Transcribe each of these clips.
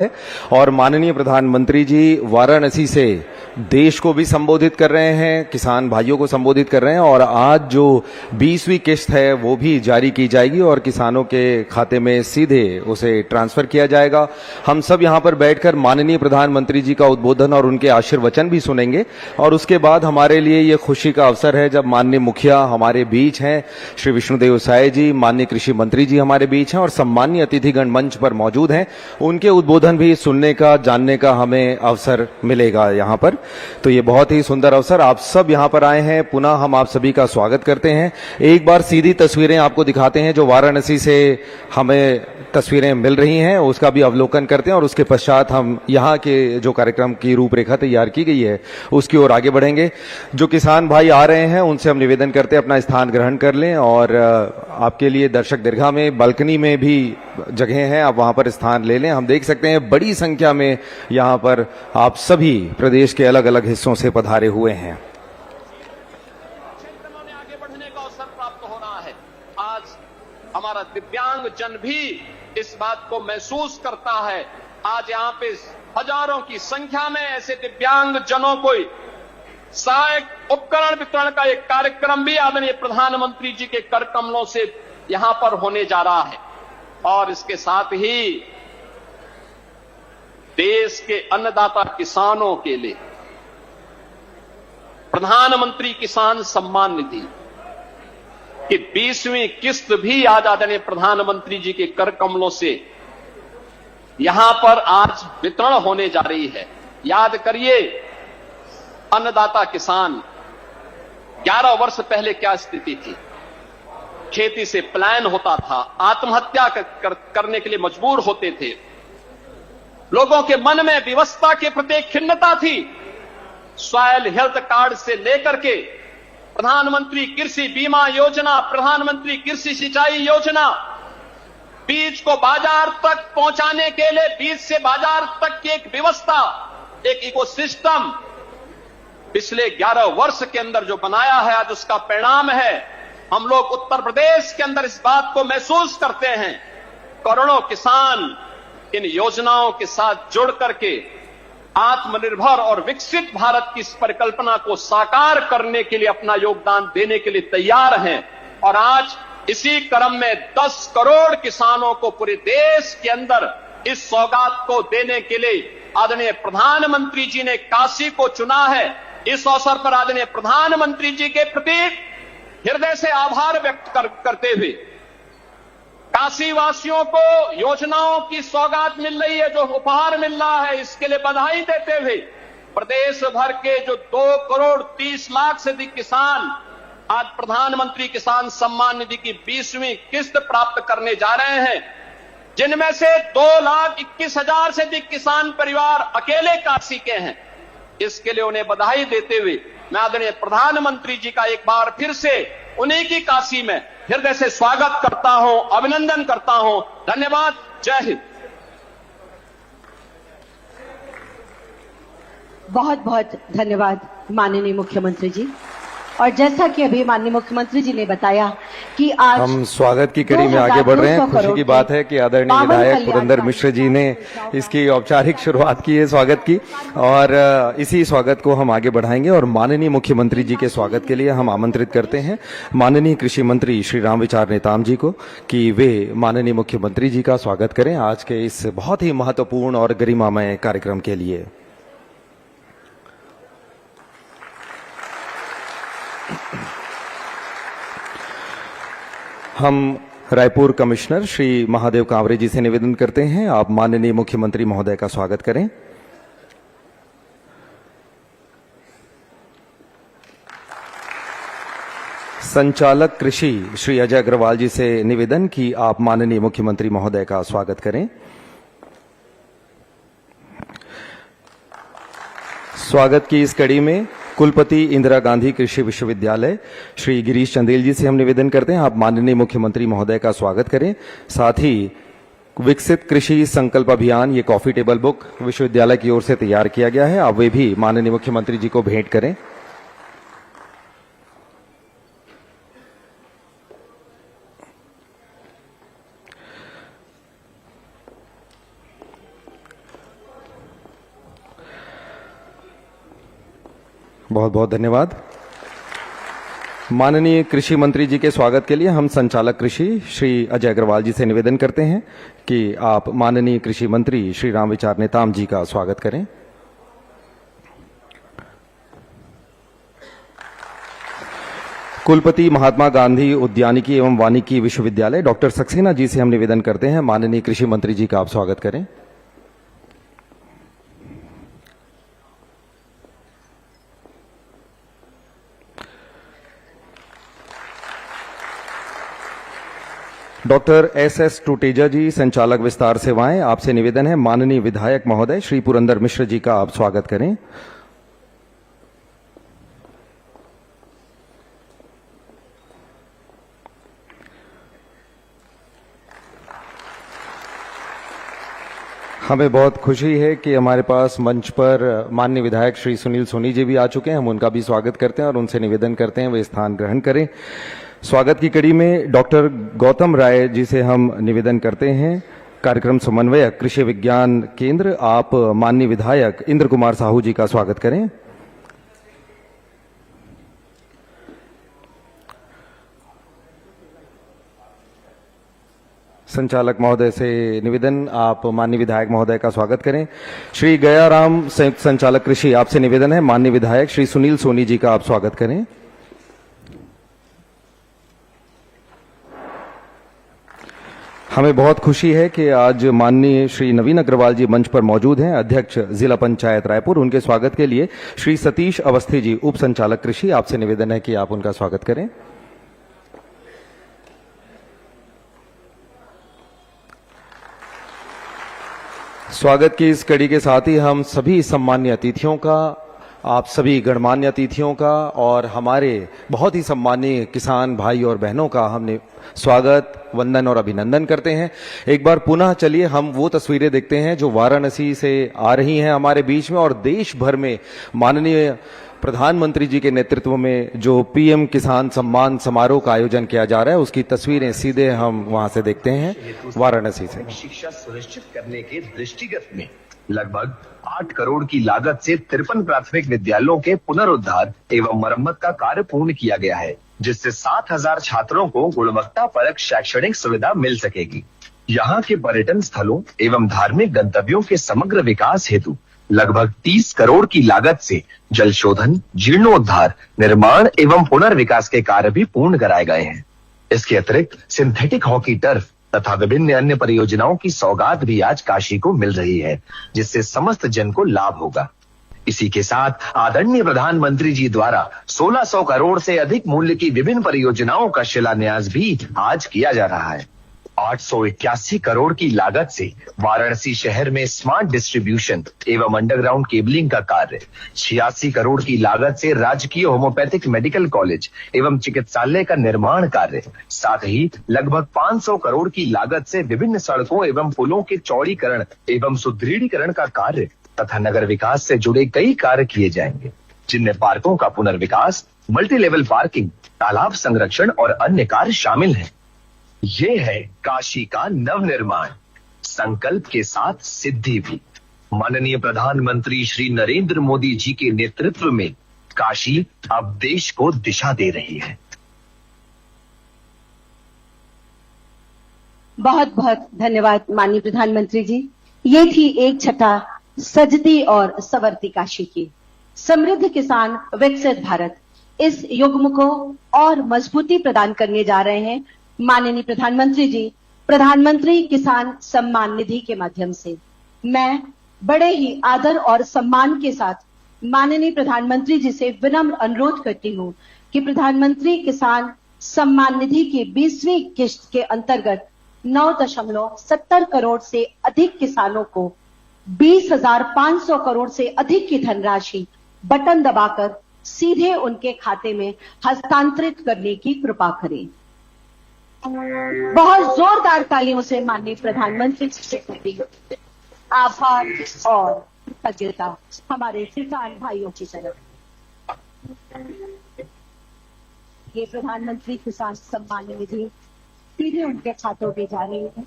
है और माननीय प्रधानमंत्री जी वाराणसी से देश को भी संबोधित कर रहे हैं, किसान भाइयों को संबोधित कर रहे हैं और आज जो 20वीं किस्त है वो भी जारी की जाएगी और किसानों के खाते में सीधे उसे ट्रांसफर किया जाएगा। हम सब यहाँ पर बैठकर माननीय प्रधानमंत्री जी का उद्बोधन और उनके आशीर्वचन भी सुनेंगे और उसके बाद हमारे लिए ये खुशी का अवसर है जब माननीय मुखिया हमारे बीच हैं, श्री विष्णुदेव साय जी, माननीय कृषि मंत्री जी हमारे बीच हैं और सम्मानीय अतिथिगण मंच पर मौजूद हैं। उनके उद्बोधन भी सुनने का, जानने का हमें अवसर मिलेगा यहाँ पर। तो ये बहुत ही सुंदर अवसर, आप सब यहाँ पर आए हैं, पुनः हम आप सभी का स्वागत करते हैं। एक बार सीधी तस्वीरें आपको दिखाते हैं जो वाराणसी से हमें तस्वीरें मिल रही हैं, उसका भी अवलोकन करते हैं और उसके पश्चात हम यहाँ के जो कार्यक्रम की रूपरेखा तैयार की गई है उसकी ओर आगे बढ़ेंगे। जो किसान भाई आ रहे हैं उनसे हम निवेदन करते हैं अपना स्थान ग्रहण कर लें और आपके लिए दर्शक दीर्घा में, बालकनी में भी जगह है, आप वहां पर स्थान ले लें। हम देख सकते हैं बड़ी संख्या में यहाँ पर आप सभी प्रदेश के अलग अलग हिस्सों से पधारे हुए हैं। आगे बढ़ने का अवसर प्राप्त हो रहा है। आज हमारा दिव्यांग जन भी इस बात को महसूस करता है। आज यहाँ पे हजारों की संख्या में ऐसे दिव्यांग जनों को सहायक उपकरण वितरण का एक कार्यक्रम भी आदरणीय प्रधानमंत्री जी के कर कमलों से यहां पर होने जा रहा है और इसके साथ ही देश के अन्नदाता किसानों के लिए प्रधानमंत्री किसान सम्मान निधि की 20वीं किस्त भी आज आदरणीय प्रधानमंत्री जी के कर कमलों से यहां पर आज वितरण होने जा रही है। याद करिए, अन्नदाता किसान 11 वर्ष पहले क्या स्थिति थी। खेती से पलायन होता था, आत्महत्या करने के लिए मजबूर होते थे, लोगों के मन में विवशता के प्रति खिन्नता थी। सॉयल हेल्थ कार्ड से लेकर के प्रधानमंत्री कृषि बीमा योजना, प्रधानमंत्री कृषि सिंचाई योजना, बीज को बाजार तक पहुंचाने के लिए बीज से बाजार तक की एक व्यवस्था, एक इकोसिस्टम पिछले 11 वर्ष के अंदर जो बनाया है, आज उसका परिणाम है। हम लोग उत्तर प्रदेश के अंदर इस बात को महसूस करते हैं। करोड़ों किसान इन योजनाओं के साथ जुड़ करके आत्मनिर्भर और विकसित भारत की इस परिकल्पना को साकार करने के लिए अपना योगदान देने के लिए तैयार हैं और आज इसी क्रम में 10 करोड़ किसानों को पूरे देश के अंदर इस सौगात को देने के लिए आदरणीय प्रधानमंत्री जी ने काशी को चुना है। इस अवसर पर आदरणीय प्रधानमंत्री जी के प्रति हृदय से आभार व्यक्त करते हुए काशी वासियों को योजनाओं की सौगात मिल रही है, जो उपहार मिल रहा है, इसके लिए बधाई देते हुए प्रदेश भर के जो 2 करोड़ 30 लाख से अधिक किसान आज प्रधानमंत्री किसान सम्मान निधि की 20वीं किस्त प्राप्त करने जा रहे हैं, जिनमें से 2,21,000 से अधिक किसान परिवार अकेले काशी के हैं। इसके लिए उन्हें बधाई देते हुए मैं आदरणीय प्रधानमंत्री जी का एक बार फिर से उन्हीं की काशी में हृदय से स्वागत करता हूं, अभिनंदन करता हूं। धन्यवाद। जय हिंद। बहुत बहुत धन्यवाद माननीय मुख्यमंत्री जी। और जैसा कि अभी माननीय मुख्यमंत्री जी ने बताया कि आज हम स्वागत की कड़ी में आगे बढ़ रहे हैं। खुशी की बात है कि आदरणीय विधायक पुरंदर मिश्र जी ने इसकी औपचारिक शुरुआत की है स्वागत की और इसी स्वागत को हम आगे बढ़ाएंगे और माननीय मुख्यमंत्री जी के स्वागत के लिए हम आमंत्रित करते हैं माननीय कृषि मंत्री श्री रामविचार नेताम जी को कि वे माननीय मुख्यमंत्री जी का स्वागत करें आज के इस बहुत ही महत्वपूर्ण और गरिमामय कार्यक्रम के लिए। हम रायपुर कमिश्नर श्री महादेव कांवरे जी से निवेदन करते हैं, आप माननीय मुख्यमंत्री महोदय का स्वागत करें। संचालक कृषि श्री अजय अग्रवाल जी से निवेदन कि आप माननीय मुख्यमंत्री महोदय का स्वागत करें। स्वागत की इस कड़ी में कुलपति इंदिरा गांधी कृषि विश्वविद्यालय श्री गिरीश चंदेल जी से हम निवेदन करते हैं, आप माननीय मुख्यमंत्री महोदय का स्वागत करें। साथ ही विकसित कृषि संकल्प अभियान, ये कॉफी टेबल बुक विश्वविद्यालय की ओर से तैयार किया गया है, आप वे भी माननीय मुख्यमंत्री जी को भेंट करें। बहुत बहुत धन्यवाद। माननीय कृषि मंत्री जी के स्वागत के लिए हम संचालक कृषि श्री अजय अग्रवाल जी से निवेदन करते हैं कि आप माननीय कृषि मंत्री श्री रामविचार नेताम जी का स्वागत करें। कुलपति महात्मा गांधी उद्यानिकी एवं वानिकी विश्वविद्यालय डॉक्टर सक्सेना जी से हम निवेदन करते हैं माननीय कृषि मंत्री जी का आप स्वागत करें। डॉक्टर एस टूटेजा जी संचालक विस्तार सेवाएं, आपसे निवेदन है माननीय विधायक महोदय श्री पुरंदर मिश्र जी का आप स्वागत करें। हमें बहुत खुशी है कि हमारे पास मंच पर माननीय विधायक श्री सुनील सोनी जी भी आ चुके हैं। हम उनका भी स्वागत करते हैं और उनसे निवेदन करते हैं वे स्थान ग्रहण करें। स्वागत की कड़ी में डॉक्टर गौतम राय जी से हम निवेदन करते हैं कार्यक्रम समन्वयक कृषि विज्ञान केंद्र, आप माननीय विधायक इंद्र कुमार साहू जी का स्वागत करें। संचालक महोदय से निवेदन, आप माननीय विधायक महोदय का स्वागत करें। श्री गयाराम संयुक्त संचालक कृषि, आपसे निवेदन है माननीय विधायक श्री सुनील सोनी जी का आप स्वागत करें। हमें बहुत खुशी है कि आज माननीय श्री नवीन अग्रवाल जी मंच पर मौजूद हैं, अध्यक्ष जिला पंचायत रायपुर। उनके स्वागत के लिए श्री सतीश अवस्थी जी उप संचालक कृषि, आपसे निवेदन है कि आप उनका स्वागत करें। स्वागत की इस कड़ी के साथ ही हम सभी सम्मान्य अतिथियों का, आप सभी गणमान्य अतिथियों का और हमारे बहुत ही सम्मानीय किसान भाई और बहनों का हमने स्वागत, वंदन और अभिनंदन करते हैं। एक बार पुनः चलिए हम वो तस्वीरें देखते हैं जो वाराणसी से आ रही हैं हमारे बीच में, और देश भर में माननीय प्रधानमंत्री जी के नेतृत्व में जो पीएम किसान सम्मान समारोह का आयोजन किया जा रहा है उसकी तस्वीरें सीधे हम वहां से देखते हैं वाराणसी से। शिक्षा सुनिश्चित करने के दृष्टिगत में लगभग 8 करोड़ की लागत से 53 प्राथमिक विद्यालयों के पुनरुद्धार एवं मरम्मत का कार्य पूर्ण किया गया है, जिससे 7,000 छात्रों को गुणवत्तापरक शैक्षणिक सुविधा मिल सकेगी। यहाँ के पर्यटन स्थलों एवं धार्मिक गंतव्यों के समग्र विकास हेतु लगभग 30 करोड़ की लागत से जल शोधन, जीर्णोद्धार, निर्माण एवं पुनर्विकास के कार्य भी पूर्ण कराए गए हैं। इसके अतिरिक्त सिंथेटिक हॉकी टर्फ तथा विभिन्न अन्य परियोजनाओं की सौगात भी आज काशी को मिल रही है, जिससे समस्त जन को लाभ होगा। इसी के साथ आदरणीय प्रधानमंत्री जी द्वारा 1600 करोड़ से अधिक मूल्य की विभिन्न परियोजनाओं का शिलान्यास भी आज किया जा रहा है। 881 करोड़ की लागत से वाराणसी शहर में स्मार्ट डिस्ट्रीब्यूशन एवं अंडरग्राउंड केबलिंग का कार्य, 86 करोड़ की लागत से राजकीय होम्योपैथिक मेडिकल कॉलेज एवं चिकित्सालय का निर्माण कार्य, साथ ही लगभग 500 करोड़ की लागत से विभिन्न सड़कों एवं पुलों के चौड़ीकरण एवं सुदृढ़ीकरण का कार्य तथा नगर विकास से जुड़े कई कार्य किए जाएंगे, जिनमें पार्कों का पुनर्विकास, मल्टी लेवल पार्किंग, तालाब संरक्षण और अन्य कार्य शामिल हैं। ये है काशी का नवनिर्माण, संकल्प के साथ सिद्धि भी। माननीय प्रधानमंत्री श्री नरेंद्र मोदी जी के नेतृत्व में काशी अब देश को दिशा दे रही है। बहुत बहुत धन्यवाद माननीय प्रधानमंत्री जी। ये थी एक छटा सजती और संवरती काशी की। समृद्ध किसान, विकसित भारत, इस युग्म को और मजबूती प्रदान करने जा रहे हैं माननीय प्रधानमंत्री जी प्रधानमंत्री किसान सम्मान निधि के माध्यम से। मैं बड़े ही आदर और सम्मान के साथ माननीय प्रधानमंत्री जी से विनम्र अनुरोध करती हूं कि प्रधानमंत्री किसान सम्मान निधि की 20वीं किश्त के अंतर्गत 9.70 करोड़ से अधिक किसानों को 20,500 करोड़ से अधिक की धनराशि बटन दबाकर सीधे उनके खाते में हस्तांतरित करने की कृपा करें। बहुत जोरदार तालियों से माननीय प्रधानमंत्री जी से आभार और कृतज्ञता हमारे किसान भाइयों की तरफ। ये प्रधानमंत्री किसान सम्मान निधि सीधे उनके खातों में जा रही है,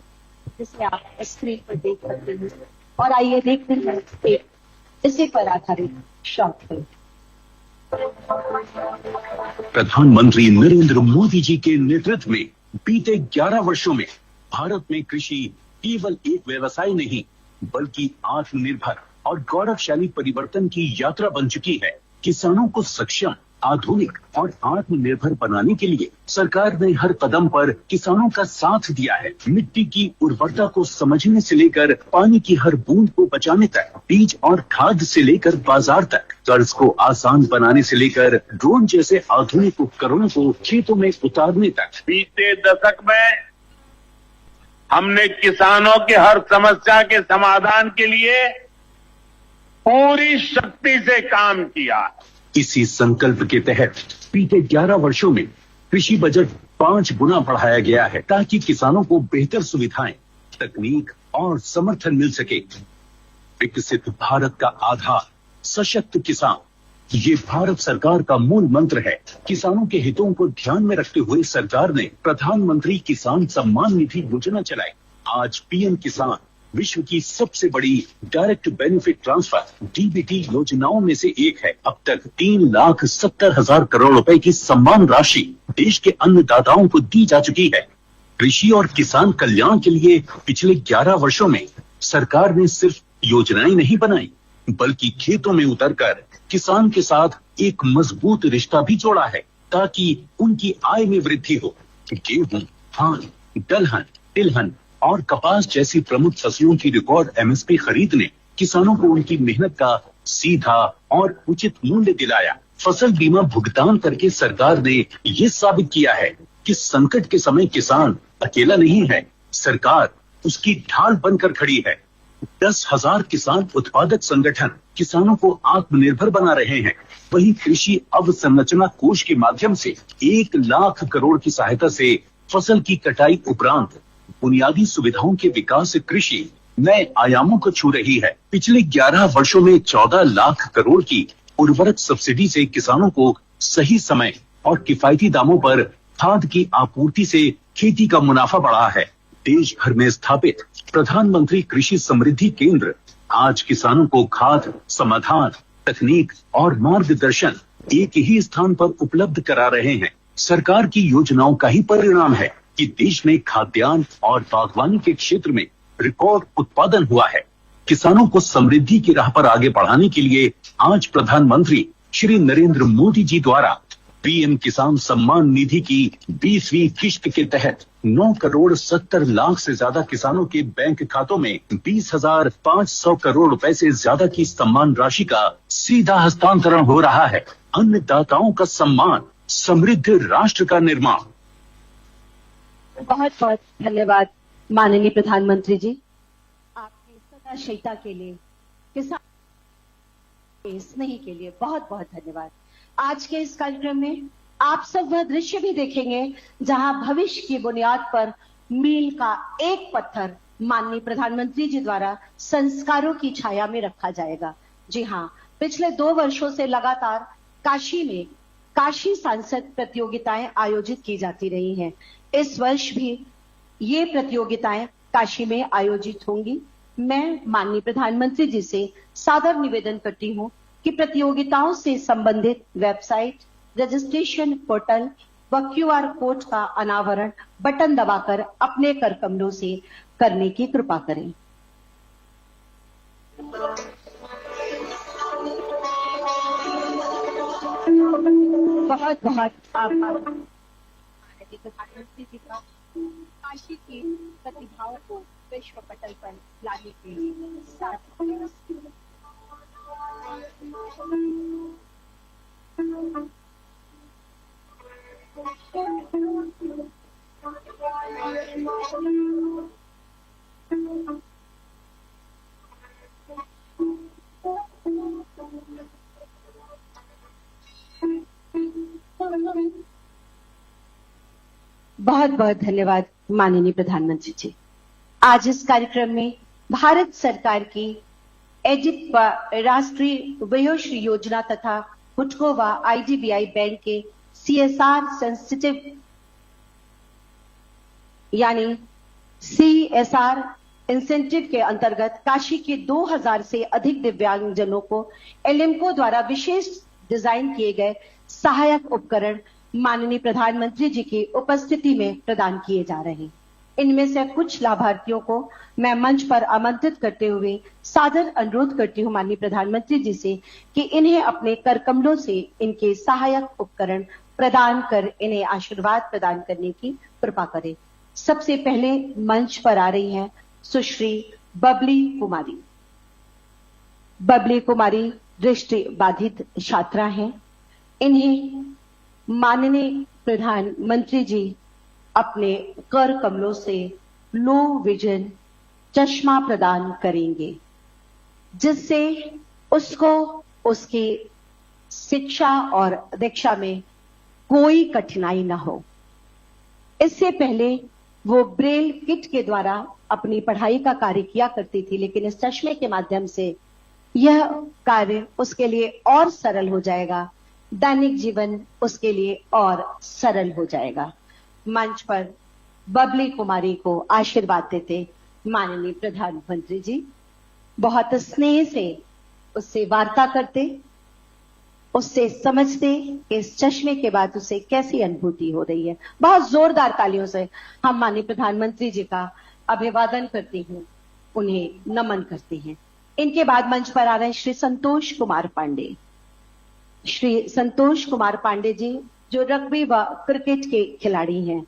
जिसे आप स्क्रीन पर देख सकते हैं। और आइए देखते हैं एक इसी पर आधारित शॉर्ट फिल्म। प्रधानमंत्री नरेंद्र मोदी जी के नेतृत्व में बीते 11 वर्षों में भारत में कृषि केवल एक व्यवसाय नहीं बल्कि आत्मनिर्भर और गौरवशाली परिवर्तन की यात्रा बन चुकी है। किसानों को सक्षम, आधुनिक और आत्मनिर्भर बनाने के लिए सरकार ने हर कदम पर किसानों का साथ दिया है। मिट्टी की उर्वरता को समझने से लेकर पानी की हर बूंद को बचाने तक, बीज और खाद से लेकर बाजार तक, कर्ज को आसान बनाने से लेकर ड्रोन जैसे आधुनिक उपकरणों को खेतों में उतारने तक। बीते दशक में हमने किसानों के हर समस्या के समाधान के लिए पूरी शक्ति से काम किया। इसी संकल्प के तहत बीते 11 वर्षों में कृषि बजट 5 गुना बढ़ाया गया है ताकि किसानों को बेहतर सुविधाएं, तकनीक और समर्थन मिल सके। विकसित भारत का आधार सशक्त किसान, ये भारत सरकार का मूल मंत्र है। किसानों के हितों को ध्यान में रखते हुए सरकार ने प्रधानमंत्री किसान सम्मान निधि योजना चलाई। आज पीएम किसान विश्व की सबसे बड़ी डायरेक्ट बेनिफिट ट्रांसफर डीबीटी योजनाओं में से एक है। अब तक 3,70,000 करोड़ रुपए की सम्मान राशि देश के अन्नदाताओं को दी जा चुकी है। कृषि और किसान कल्याण के लिए पिछले 11 वर्षों में सरकार ने सिर्फ योजनाएं नहीं बनाई बल्कि खेतों में उतरकर किसान के साथ एक मजबूत रिश्ता भी जोड़ा है ताकि उनकी आय में वृद्धि हो। गेहूं, धान, दलहन, तिलहन और कपास जैसी प्रमुख फसलों की रिकॉर्ड एमएसपी खरीद ने किसानों को उनकी मेहनत का सीधा और उचित मूल्य दिलाया। फसल बीमा भुगतान करके सरकार ने ये साबित किया है कि संकट के समय किसान अकेला नहीं है, सरकार उसकी ढाल बनकर खड़ी है। 10,000 किसान उत्पादक संगठन किसानों को आत्मनिर्भर बना रहे हैं। वहीं कृषि अवसंरचना कोष के माध्यम से 1 लाख करोड़ की सहायता से फसल की कटाई उपरांत बुनियादी सुविधाओं के विकास से कृषि नए आयामों को छू रही है। पिछले 11 वर्षों में 14 लाख करोड़ की उर्वरक सब्सिडी से किसानों को सही समय और किफायती दामों पर खाद की आपूर्ति से खेती का मुनाफा बढ़ा है। देश भर में स्थापित प्रधानमंत्री कृषि समृद्धि केंद्र आज किसानों को खाद, समाधान, तकनीक और मार्गदर्शन एक ही स्थान पर उपलब्ध करा रहे हैं। सरकार की योजनाओं का ही परिणाम है कि देश में खाद्यान्न और बागवानी के क्षेत्र में रिकॉर्ड उत्पादन हुआ है। किसानों को समृद्धि की राह पर आगे बढ़ाने के लिए आज प्रधानमंत्री श्री नरेंद्र मोदी जी द्वारा पीएम किसान सम्मान निधि की 20वीं किश्त के तहत 9 करोड़ 70 लाख से ज्यादा किसानों के बैंक खातों में 20,500 करोड़ रुपए से ज्यादा की सम्मान राशि का सीधा हस्तांतरण हो रहा है। अन्नदाताओं का सम्मान, समृद्ध राष्ट्र का निर्माण। बहुत बहुत धन्यवाद माननीय प्रधानमंत्री जी, आपकी सदाशयता के लिए, किसान के स्नेह के लिए बहुत बहुत धन्यवाद। आज के इस कार्यक्रम में आप सब वह दृश्य भी देखेंगे जहां भविष्य की बुनियाद पर मील का एक पत्थर माननीय प्रधानमंत्री जी द्वारा संस्कारों की छाया में रखा जाएगा। जी हां, पिछले 2 वर्षों से लगातार काशी में काशी सांसद प्रतियोगिताएं आयोजित की जाती रही हैं। इस वर्ष भी ये प्रतियोगिताएं काशी में आयोजित होंगी। मैं माननीय प्रधानमंत्री जी से सादर निवेदन करती हूं कि प्रतियोगिताओं से संबंधित वेबसाइट, रजिस्ट्रेशन पोर्टल व क्यूआर कोड का अनावरण बटन दबाकर अपने कर कमलों से करने की कृपा करें। बहुत बहुत आभार प्रधानमंत्री जी का काशी की प्रतिभाओं को विश्व पटल पर लाने के लिए साथ बहुत बहुत धन्यवाद माननीय प्रधानमंत्री जी। आज इस कार्यक्रम में भारत सरकार की एडिट व राष्ट्रीय वयोश्री योजना तथा हुडको व आईडीबीआई बैंक के सीएसआर सेंसिटिव यानी सीएसआर इंसेंटिव के अंतर्गत काशी के 2000 से अधिक दिव्यांगजनों को एलिम्को द्वारा विशेष डिजाइन किए गए सहायक उपकरण माननीय प्रधानमंत्री जी की उपस्थिति में प्रदान किए जा रहे हैं। इनमें से कुछ लाभार्थियों को मैं मंच पर आमंत्रित करते हुए सादर अनुरोध करती हूं माननीय प्रधानमंत्री जी से कि इन्हें अपने कर कमलों से इनके सहायक उपकरण प्रदान कर इन्हें आशीर्वाद प्रदान करने की कृपा करें। सबसे पहले मंच पर आ रही हैं सुश्री बबली कुमारी। बबली कुमारी दृष्टि बाधित छात्रा हैं। इन्हें माननीय प्रधानमंत्री जी अपने कर कमलों से लो विजन चश्मा प्रदान करेंगे, जिससे उसको उसकी शिक्षा और दीक्षा में कोई कठिनाई ना हो। इससे पहले वो ब्रेल किट के द्वारा अपनी पढ़ाई का कार्य किया करती थी, लेकिन इस चश्मे के माध्यम से यह कार्य उसके लिए और सरल हो जाएगा, दैनिक जीवन उसके लिए और सरल हो जाएगा। मंच पर बबली कुमारी को आशीर्वाद देते माननीय प्रधानमंत्री जी बहुत स्नेह से उससे वार्ता करते, उससे समझते कि इस चश्मे के बाद उसे कैसी अनुभूति हो रही है। बहुत जोरदार तालियों से हम माननीय प्रधानमंत्री जी का अभिवादन करते हैं, उन्हें नमन करते हैं। इनके बाद मंच पर आ रहे हैं श्री संतोष कुमार पांडे। श्री संतोष कुमार पांडे जी जो रग्बी व क्रिकेट के खिलाड़ी हैं,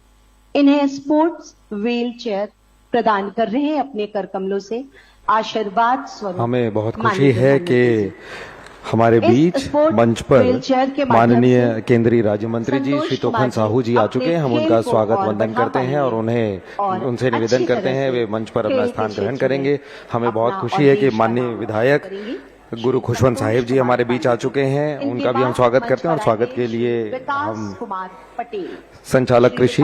इन्हें स्पोर्ट्स व्हील चेयर प्रदान कर रहे हैं अपने कर कमलों से आशीर्वाद स्वरूप। हमें बहुत खुशी है कि हमारे बीच मंच पर माननीय केंद्रीय राज्य मंत्री जी श्री तोखन साहू जी आ चुके हैं। हम उनका स्वागत वंदन करते हैं और उनसे निवेदन करते हैं वे मंच पर अपना स्थान ग्रहण करेंगे। हमें बहुत खुशी है कि माननीय विधायक गुरु खुशवंत साहिब जी हमारे बीच आ चुके हैं, उनका भी हम स्वागत करते हैं। और स्वागत के लिए हम संचालक कृषि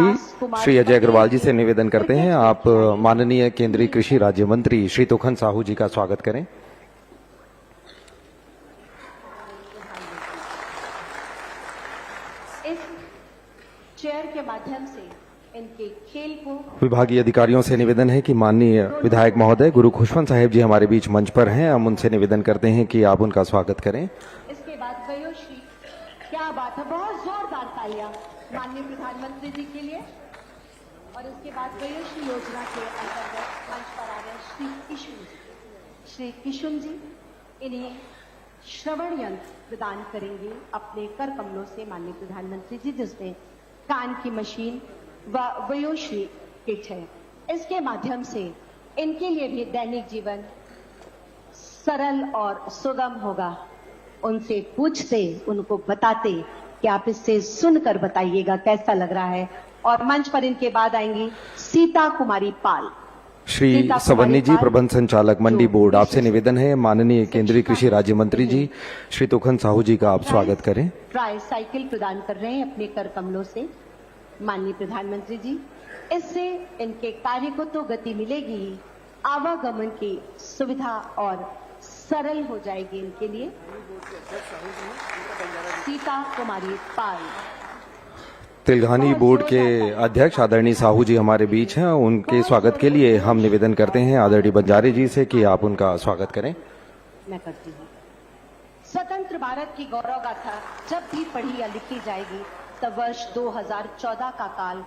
श्री अजय अग्रवाल जी से निवेदन करते हैं, आप माननीय केंद्रीय कृषि राज्य मंत्री श्री तोखन साहू जी का स्वागत करें। इस चेयर के माध्यम से इनके खेल को विभागीय अधिकारियों से निवेदन है कि माननीय विधायक महोदय गुरु खुशवंत साहिब जी हमारे बीच मंच पर हैं, हम उनसे निवेदन करते हैं कि आप उनका स्वागत करें। इसके बाद वयोश्री, क्या बात है, बहुत जोरदार तालियां माननीय प्रधानमंत्री जी के लिए। और इसके बाद वयोश्री योजना के अंतर्गत मंच पर आ रहे श्री किशुन जी। श्री किशुन जी इन्हें श्रवण यंत्र प्रदान करेंगे अपने कर कमलों से माननीय प्रधानमंत्री जी, जिसमें कान की मशीन व वयोश्री किट है। इसके माध्यम से इनके लिए भी दैनिक जीवन सरल और सुगम होगा। उनसे पूछते, उनको बताते कि आप इससे सुनकर बताइएगा कैसा लग रहा है। और मंच पर इनके बाद आएंगी सीता कुमारी पाल। श्री सवन्नी जी प्रबंध संचालक मंडी बोर्ड, आपसे निवेदन है माननीय केंद्रीय कृषि राज्य मंत्री जी श्री तोखन साहू जी का आप स्वागत करें। ट्राई साइकिल प्रदान कर रहे हैं अपने कर कमलों से माननीय प्रधानमंत्री जी। इससे इनके कार्य को तो गति मिलेगी ही, आवागमन की सुविधा और सरल हो जाएगी इनके लिए। सीता कुमारी पाल। तिलघानी बोर्ड के अध्यक्ष आदरणीय साहू जी हमारे बीच हैं, उनके स्वागत के लिए हम निवेदन करते हैं आदरणीय बंजारे जी से कि आप उनका स्वागत करें। मैं करती हूँ। स्वतंत्र भारत की गौरव गाथा जब भी पढ़ी या लिखी जाएगी तब वर्ष 2014 का काल।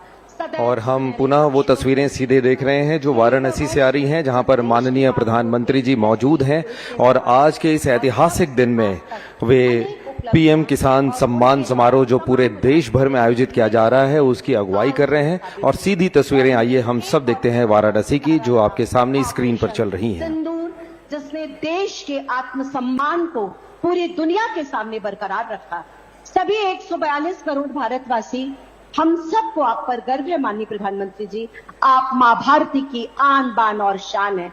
और हम पुनः वो तस्वीरें सीधे देख रहे हैं जो वाराणसी से आ रही हैं, जहां पर माननीय प्रधानमंत्री जी मौजूद हैं और आज के इस ऐतिहासिक दिन में वे पीएम किसान सम्मान समारोह जो पूरे देश भर में आयोजित किया जा रहा है उसकी अगुवाई कर रहे हैं। और सीधी तस्वीरें आइए हम सब देखते हैं वाराणसी की, जो आपके सामने स्क्रीन पर चल रही हैं। सिंदूर जिसने देश के आत्मसम्मान को पूरी दुनिया के सामने बरकरार रखा। सभी 142 करोड़ भारतवासी, हम सबको आप पर गर्व है माननीय प्रधानमंत्री जी। आप मां भारती की आन बान और शान है।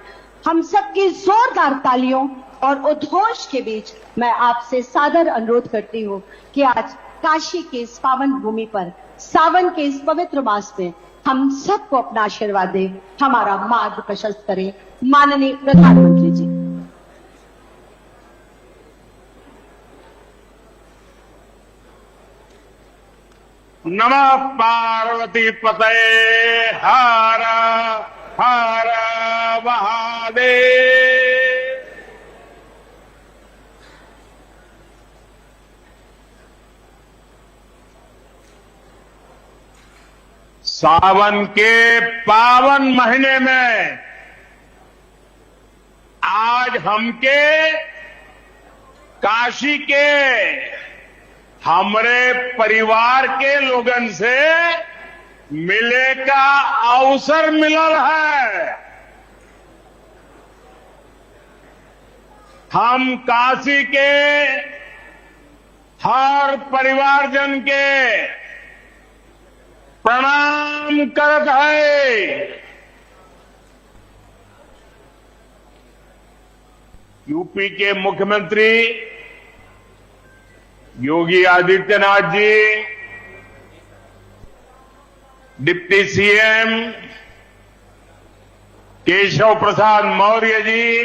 हम सबकी जोरदार तालियों और उद्घोष के बीच मैं आपसे सादर अनुरोध करती हूँ कि आज काशी के इस पावन भूमि पर सावन के इस पवित्र मास में हम सबको अपना आशीर्वाद दें, हमारा मार्ग प्रशस्त करें माननीय प्रधानमंत्री जी। नमः पार्वती पते हर हर महादेव। 1 सावन के पावन महीने में आज हमके काशी के हमरे परिवार के लोगन से मिले का अवसर मिलल है। हम काशी के हर परिवारजन के प्रणाम करत है। यूपी के मुख्यमंत्री योगी आदित्यनाथ जी, डिप्टी सीएम केशव प्रसाद मौर्य जी,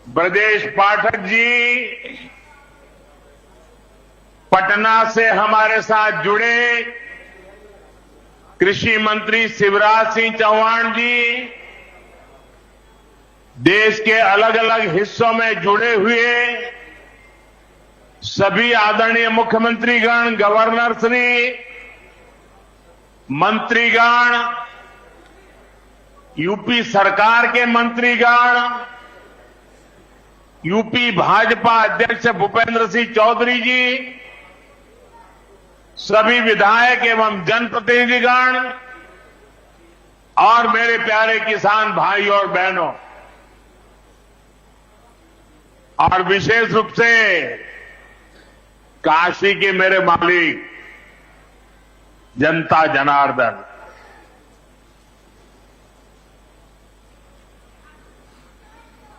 ब्रजेश पाठक जी, पटना से हमारे साथ जुड़े कृषि मंत्री शिवराज सिंह चौहान जी, देश के अलग अलग हिस्सों में जुड़े हुए सभी आदरणीय मुख्यमंत्रीगण, गवर्नर श्री, मंत्रीगण, यूपी सरकार के मंत्रीगण, यूपी भाजपा अध्यक्ष भूपेंद्र सिंह चौधरी जी, सभी विधायक एवं जनप्रतिनिधिगण और मेरे प्यारे किसान भाई और बहनों, और विशेष रूप से काशी के मेरे मालिक जनता जनार्दन,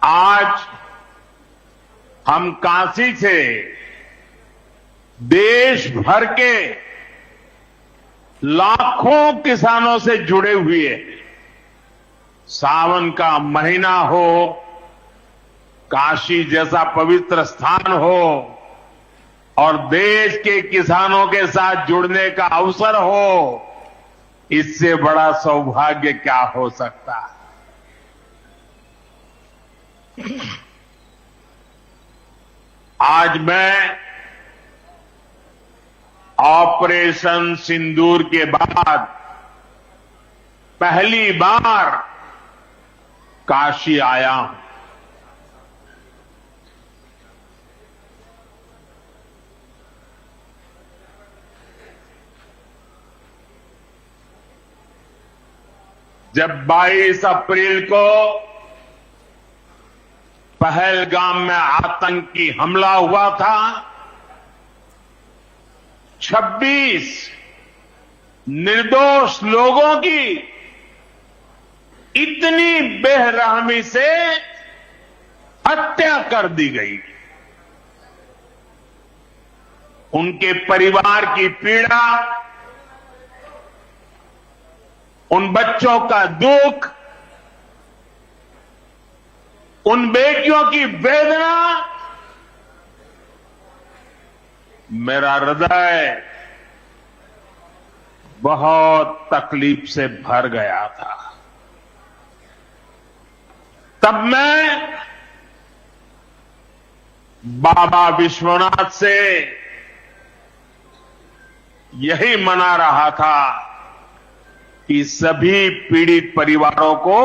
आज हम काशी से देश भर के लाखों किसानों से जुड़े हुए हैं। सावन का महीना हो, काशी जैसा पवित्र स्थान हो और देश के किसानों के साथ जुड़ने का अवसर हो, इससे बड़ा सौभाग्य क्या हो सकता है। आज मैं ऑपरेशन सिंदूर के बाद पहली बार काशी आया हूं। जब 22 अप्रैल को पहलगाम में आतंकी हमला हुआ था, 26 निर्दोष लोगों की इतनी बेरहमी से हत्या कर दी गई। उनके परिवार की पीड़ा, उन बच्चों का दुख, उन बेटियों की वेदना, मेरा हृदय बहुत तकलीफ से भर गया था। तब मैं बाबा विश्वनाथ से यही मना रहा था कि सभी पीड़ित परिवारों को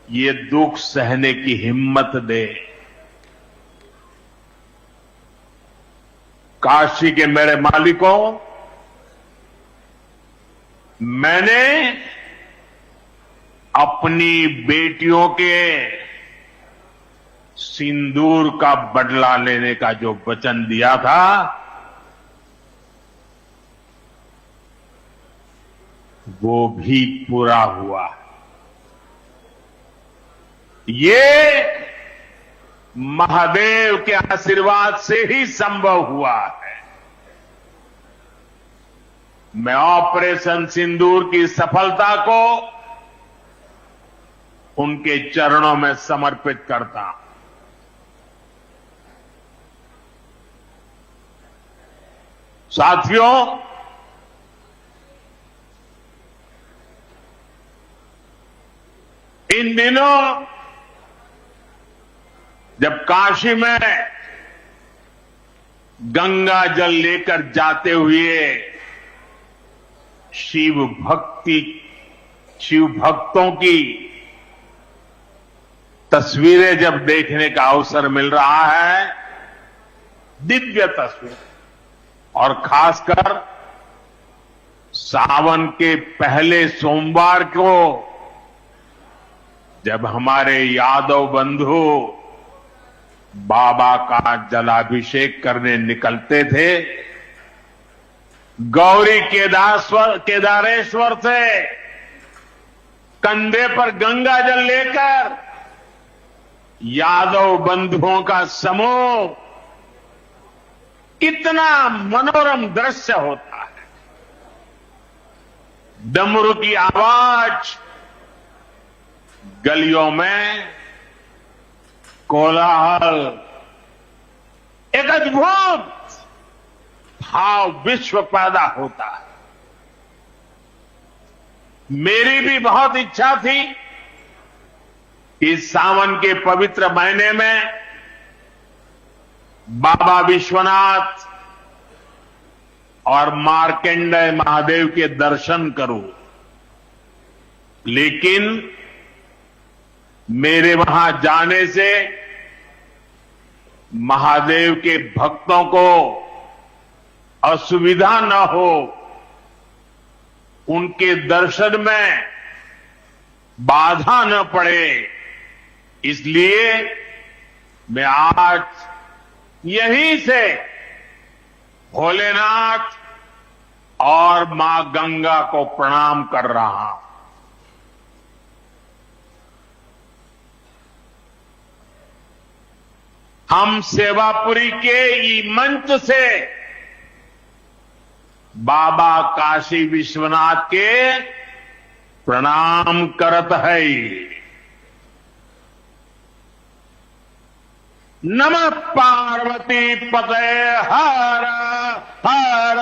ये दुख सहने की हिम्मत दे। काशी के मेरे मालिकों, मैंने अपनी बेटियों के सिंदूर का बदला लेने का जो वचन दिया था, वो भी पूरा हुआ। ये महादेव के आशीर्वाद से ही संभव हुआ है। मैं ऑपरेशन सिंदूर की सफलता को उनके चरणों में समर्पित करता हूं। साथियों, इन दिनों जब काशी में गंगा जल लेकर जाते हुए शिव भक्तों की तस्वीरें जब देखने का अवसर मिल रहा है, दिव्य तस्वीर, और खासकर सावन के पहले सोमवार को जब हमारे यादव बंधु बाबा का जलाभिषेक करने निकलते थे, गौरी केदारेश्वर से कंधे पर गंगा जल लेकर यादव बंधुओं का समूह, कितना मनोरम दृश्य होता है। डमरू की आवाज, गलियों में कोलाहल, एक अद्भुत भाव विश्व पैदा होता है। मेरी भी बहुत इच्छा थी कि सावन के पवित्र महीने में बाबा विश्वनाथ और मार्कंडेय महादेव के दर्शन करूं, लेकिन मेरे वहां जाने से महादेव के भक्तों को असुविधा न हो, उनके दर्शन में बाधा न पड़े, इसलिए मैं आज यहीं से भोलेनाथ और मां गंगा को प्रणाम कर रहा हूं। हम सेवापुरी के ई मंच से बाबा काशी विश्वनाथ के प्रणाम करत है। नमः पार्वती पते हर हर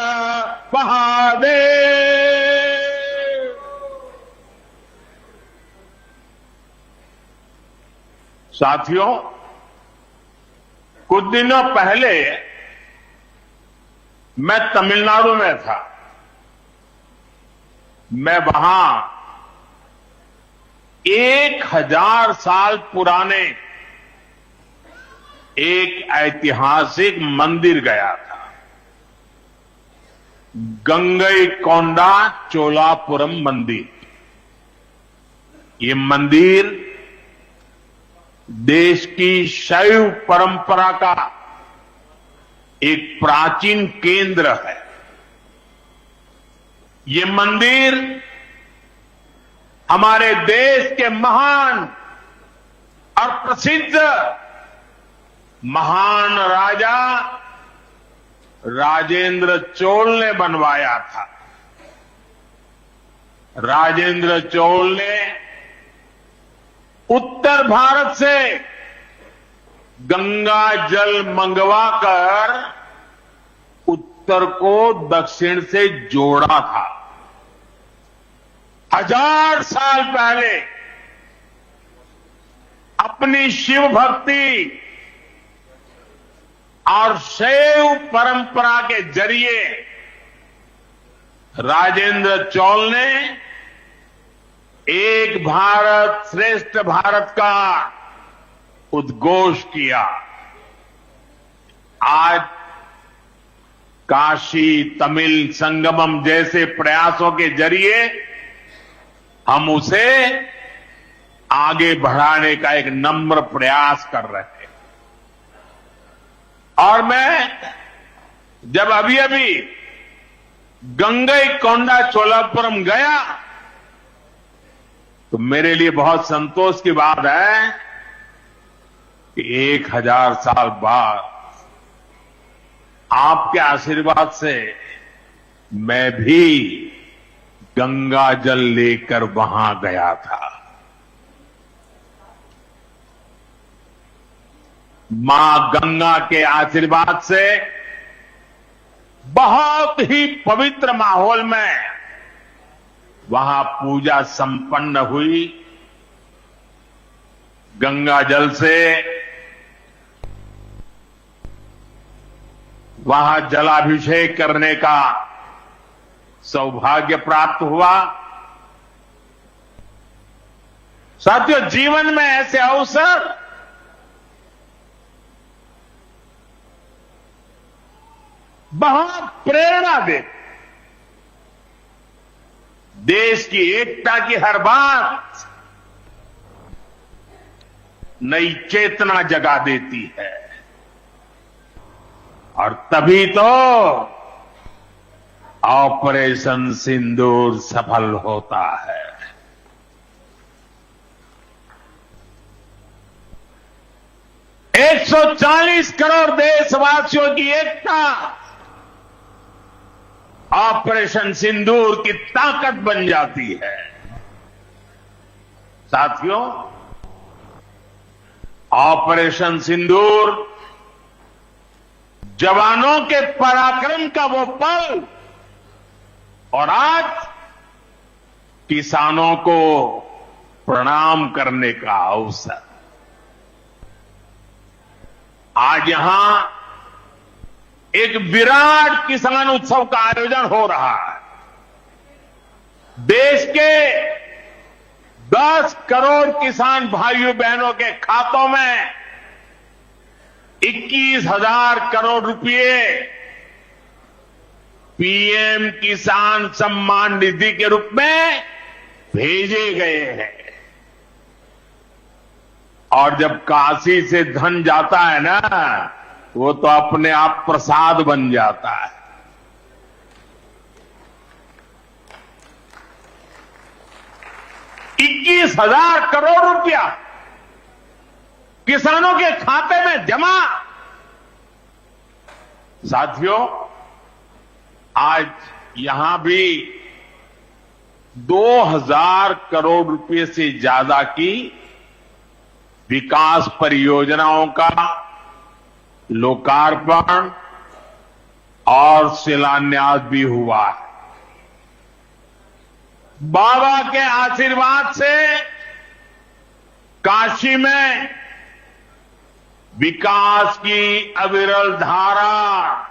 महादेव। साथियों, कुछ दिनों पहले मैं तमिलनाडु में था। मैं वहां 1000 साल पुराने एक ऐतिहासिक मंदिर गया था, गंगईकोंडा चोलापुरम मंदिर। ये मंदिर देश की शैव परंपरा का एक प्राचीन केंद्र है। ये मंदिर हमारे देश के महान और प्रसिद्ध महान राजा राजेंद्र चोल ने बनवाया था। राजेंद्र चोल ने उत्तर भारत से गंगा जल मंगवाकर उत्तर को दक्षिण से जोड़ा था। 1000 साल पहले अपनी शिव भक्ति और शैव परंपरा के जरिए राजेंद्र चोल ने एक भारत श्रेष्ठ भारत का उद्घोष किया। आज काशी तमिल संगमम जैसे प्रयासों के जरिए हम उसे आगे बढ़ाने का एक नम्र प्रयास कर रहे हैं। और मैं जब अभी अभी गंगईकोंडा चोलापुरम गया तो मेरे लिए बहुत संतोष की बात है कि 1000 साल बाद आपके आशीर्वाद से मैं भी गंगा जल लेकर वहां गया था। मां गंगा के आशीर्वाद से बहुत ही पवित्र माहौल में वहां पूजा संपन्न हुई। गंगा जल से वहां जलाभिषेक करने का सौभाग्य प्राप्त हुआ। साथियों, जीवन में ऐसे अवसर बहुत प्रेरणा देते, देश की एकता की हर बात नई चेतना जगा देती है, और तभी तो ऑपरेशन सिंदूर सफल होता है। एक 140 करोड़ देशवासियों की एकता ऑपरेशन सिंदूर की ताकत बन जाती है। साथियों, ऑपरेशन सिंदूर जवानों के पराक्रम का वो पल, और आज किसानों को प्रणाम करने का अवसर। आज यहां एक विराट किसान उत्सव का आयोजन हो रहा है। देश के 10 करोड़ किसान भाइयों बहनों के खातों में 21,000 करोड़ रुपए पीएम किसान सम्मान निधि के रूप में भेजे गए हैं। और जब काशी से धन जाता है ना, वो तो अपने आप प्रसाद बन जाता है। ₹21,000 करोड़ रुपया किसानों के खाते में जमा। साथियों, आज यहां भी 2,000 करोड़ रुपए से ज्यादा की विकास परियोजनाओं का लोकार्पण और शिलान्यास भी हुआ है। बाबा के आशीर्वाद से काशी में विकास की अविरल धारा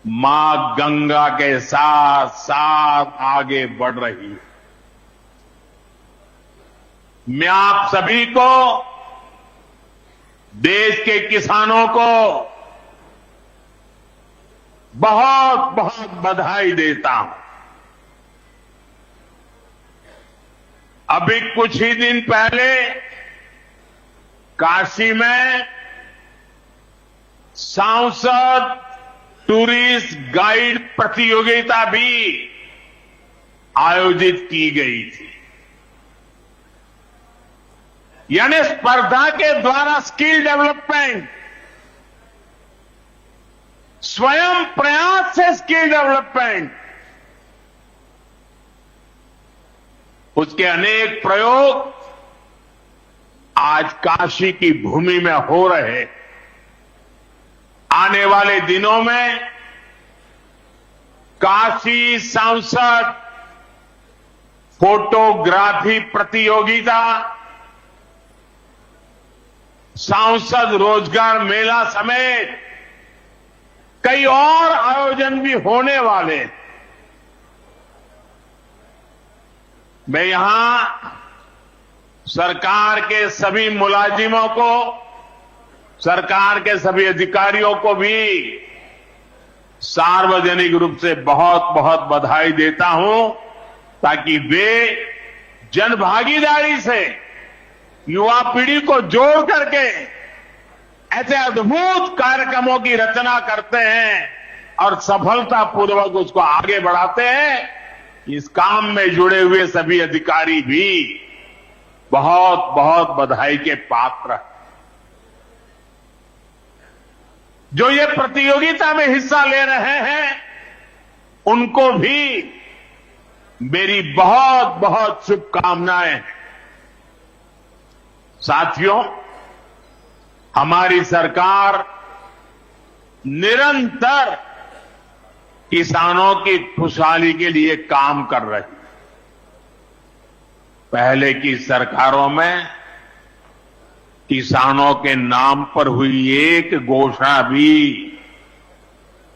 मां गंगा के साथ साथ आगे बढ़ रही है। मैं आप सभी को, देश के किसानों को बहुत बहुत बधाई देता हूं। अभी कुछ ही दिन पहले काशी में सांसद टूरिस्ट गाइड प्रतियोगिता भी आयोजित की गई थी। यानी स्पर्धा के द्वारा स्किल डेवलपमेंट, स्वयं प्रयास से स्किल डेवलपमेंट, उसके अनेक प्रयोग आज काशी की भूमि में हो रहे। आने वाले दिनों में काशी सांसद फोटोग्राफी प्रतियोगिता, सांसद रोजगार मेला समेत कई और आयोजन भी होने वाले। मैं यहां सरकार के सभी मुलाजिमों को, सरकार के सभी अधिकारियों को भी सार्वजनिक रूप से बहुत बहुत बधाई देता हूं, ताकि वे जनभागीदारी से युवा पीढ़ी को जोड़ करके ऐसे अद्भुत कार्यक्रमों की रचना करते हैं और सफलतापूर्वक उसको आगे बढ़ाते हैं। इस काम में जुड़े हुए सभी अधिकारी भी बहुत बहुत बधाई के पात्र हैं। जो ये प्रतियोगिता में हिस्सा ले रहे हैं, उनको भी मेरी बहुत बहुत शुभकामनाएं हैं। साथियों, हमारी सरकार निरंतर किसानों की खुशहाली के लिए काम कर रही है। पहले की सरकारों में किसानों के नाम पर हुई एक घोषणा भी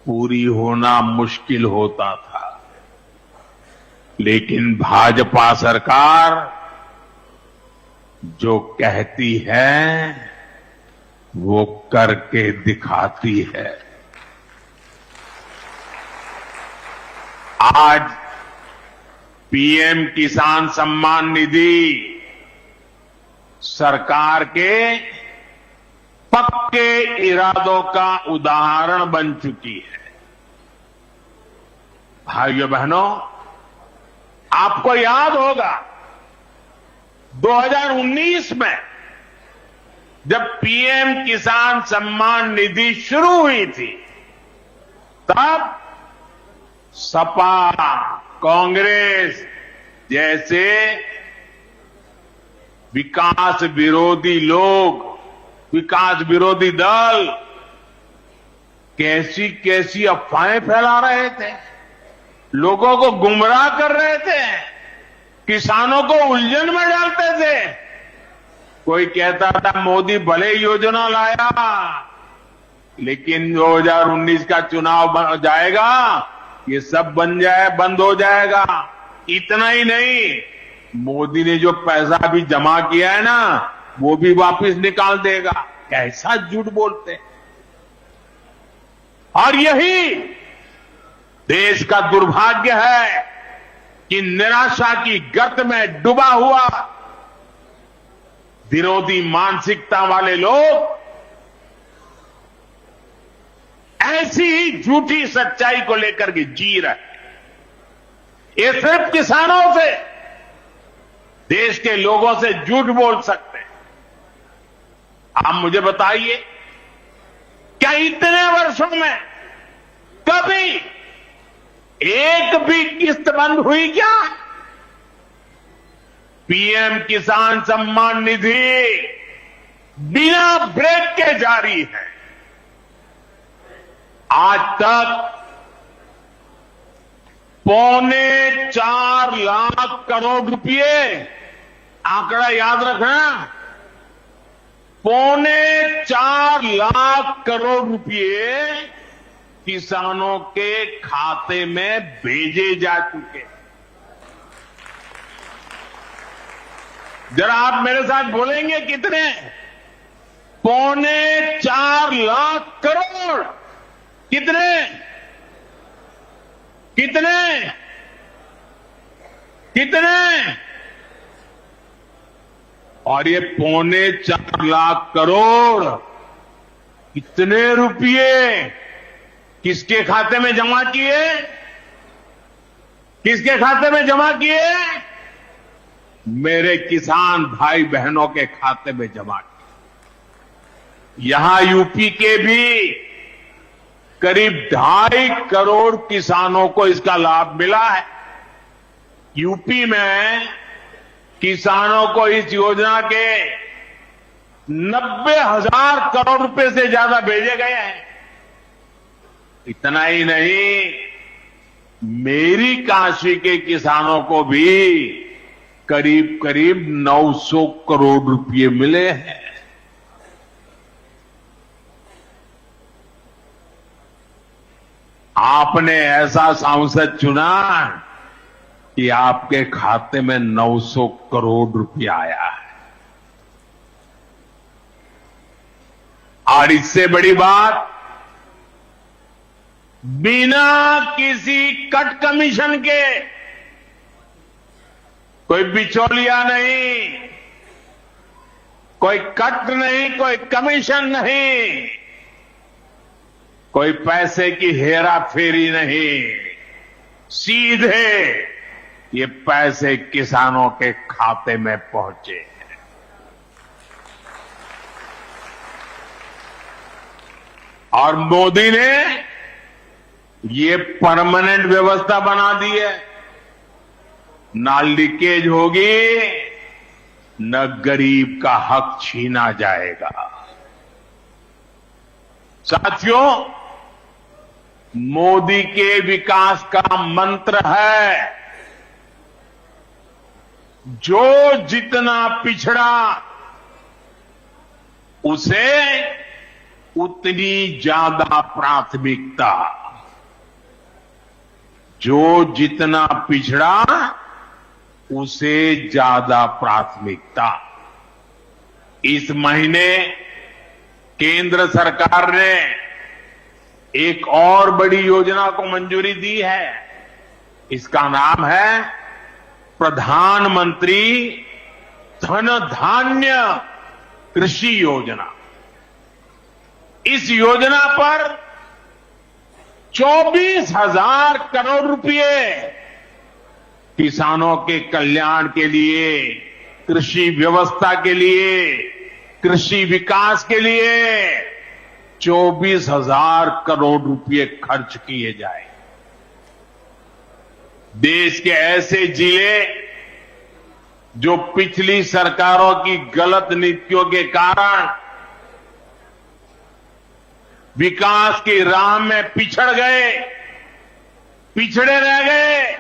पूरी होना मुश्किल होता था। लेकिन भाजपा सरकार जो कहती है वो करके दिखाती है। आज पीएम किसान सम्मान निधि सरकार के पक्के इरादों का उदाहरण बन चुकी है। भाइयों बहनों, आपको याद होगा 2019 में जब पीएम किसान सम्मान निधि शुरू हुई थी, तब सपा, कांग्रेस जैसे विकास विरोधी लोग, विकास विरोधी दल कैसी कैसी अफवाहें फैला रहे थे, लोगों को गुमराह कर रहे थे, किसानों को उलझन में डालते थे। कोई कहता था मोदी भले योजना लाया, लेकिन 2019 का चुनाव जाएगा, ये सब बंद हो जाएगा। इतना ही नहीं, मोदी ने जो पैसा भी जमा किया है ना, वो भी वापस निकाल देगा। कैसा झूठ बोलते हैं। और यही देश का दुर्भाग्य है कि निराशा की गर्त में डूबा हुआ विरोधी मानसिकता वाले लोग ऐसी ही झूठी सच्चाई को लेकर के जी रहे हैं। ये सिर्फ किसानों से, देश के लोगों से झूठ बोल सकते हैं। आप मुझे बताइए, क्या इतने वर्षों में कभी एक भी किस्त बंद हुई क्या? पीएम किसान सम्मान निधि बिना ब्रेक के जारी है। आज तक 4.25 लाख करोड़ रुपए, आंकड़ा याद रखना, 4.25 लाख करोड़ रुपए किसानों के खाते में भेजे जा चुके। जरा आप मेरे साथ बोलेंगे कितने? 4.25 लाख करोड़। कितने? कितने? कितने? और ये 4.25 लाख करोड़ कितने रुपये किसके खाते में जमा किए? किसके खाते में जमा किए? मेरे किसान भाई बहनों के खाते में जमा किए। यहां यूपी के भी करीब 2.5 करोड़ किसानों को इसका लाभ मिला है। यूपी में किसानों को इस योजना के 90,000 करोड़ रुपए से ज्यादा भेजे गए हैं। इतना ही नहीं, मेरी काशी के किसानों को भी करीब करीब 900 करोड़ रुपए मिले हैं। आपने ऐसा सांसद चुना कि आपके खाते में 900 करोड़ रुपया आया है। और इससे बड़ी बात, बिना किसी कट कमीशन के, कोई बिचौलिया नहीं, कोई कट नहीं, कोई कमीशन नहीं, कोई पैसे की हेरा फेरी नहीं, सीधे ये पैसे किसानों के खाते में पहुंचे हैं। और मोदी ने ये परमानेंट व्यवस्था बना दी है। ना लीकेज होगी, न गरीब का हक छीना जाएगा। साथियों, मोदी के विकास का मंत्र है, जो जितना पिछड़ा उसे उतनी ज्यादा प्राथमिकता, जो जितना पिछड़ा उसे ज्यादा प्राथमिकता। इस महीने केंद्र सरकार ने एक और बड़ी योजना को मंजूरी दी है। इसका नाम है प्रधानमंत्री धन धान्य कृषि योजना। इस योजना पर 24,000 करोड़ रुपए किसानों के कल्याण के लिए, कृषि व्यवस्था के लिए, कृषि विकास के लिए 24,000 करोड़ रुपए खर्च किए जाए। देश के ऐसे जिले जो पिछली सरकारों की गलत नीतियों के कारण विकास की राह में पिछड़ गए, पिछड़े रह गए,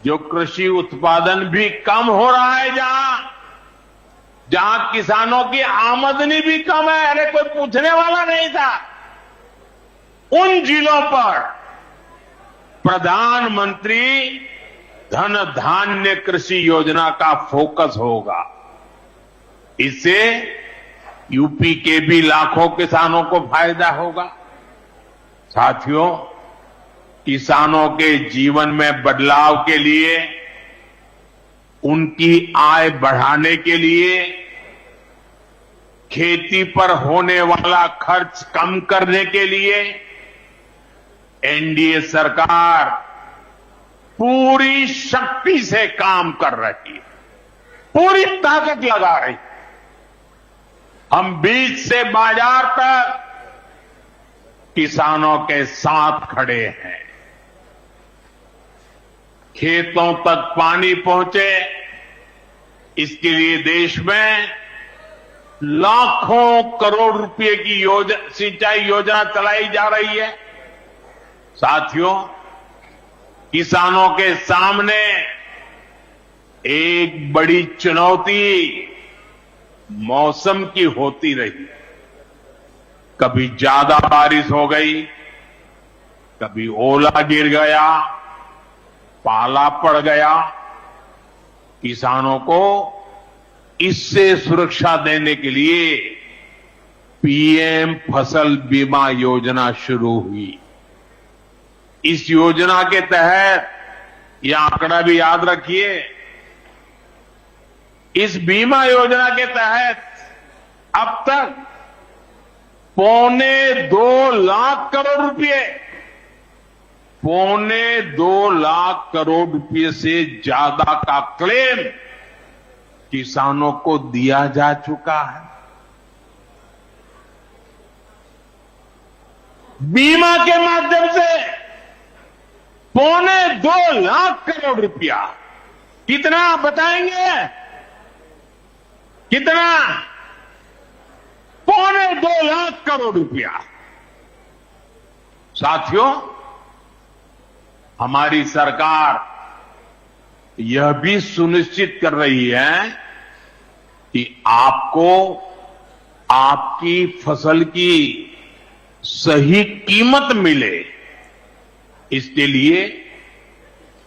जो कृषि उत्पादन भी कम हो रहा है, जहां किसानों की आमदनी भी कम है, अरे कोई पूछने वाला नहीं था, उन जिलों पर प्रधानमंत्री धन धान्य कृषि योजना का फोकस होगा। इससे यूपी के भी लाखों किसानों को फायदा होगा। साथियों, किसानों के जीवन में बदलाव के लिए, उनकी आय बढ़ाने के लिए, खेती पर होने वाला खर्च कम करने के लिए एनडीए सरकार पूरी शक्ति से काम कर रही है, पूरी ताकत लगा रही है। हम बीज से बाजार तक किसानों के साथ खड़े हैं। खेतों तक पानी पहुंचे, इसके लिए देश में लाखों करोड़ रुपए की सिंचाई योजना चलाई जा रही है। साथियों, किसानों के सामने एक बड़ी चुनौती मौसम की होती रही। कभी ज्यादा बारिश हो गई, कभी ओला गिर गया, पाला पड़ गया। किसानों को इससे सुरक्षा देने के लिए पीएम फसल बीमा योजना शुरू हुई। इस योजना के तहत, यह आंकड़ा भी याद रखिए, इस बीमा योजना के तहत अब तक 2.25 लाख करोड़ रुपए, 2.25 लाख करोड़ रुपए से ज्यादा का क्लेम किसानों को दिया जा चुका है। बीमा के माध्यम से 2.25 लाख करोड़ रुपया, कितना बताएंगे? कितना? 2.25 लाख करोड़ रुपया। साथियों, हमारी सरकार यह भी सुनिश्चित कर रही है कि आपको आपकी फसल की सही कीमत मिले। इसके लिए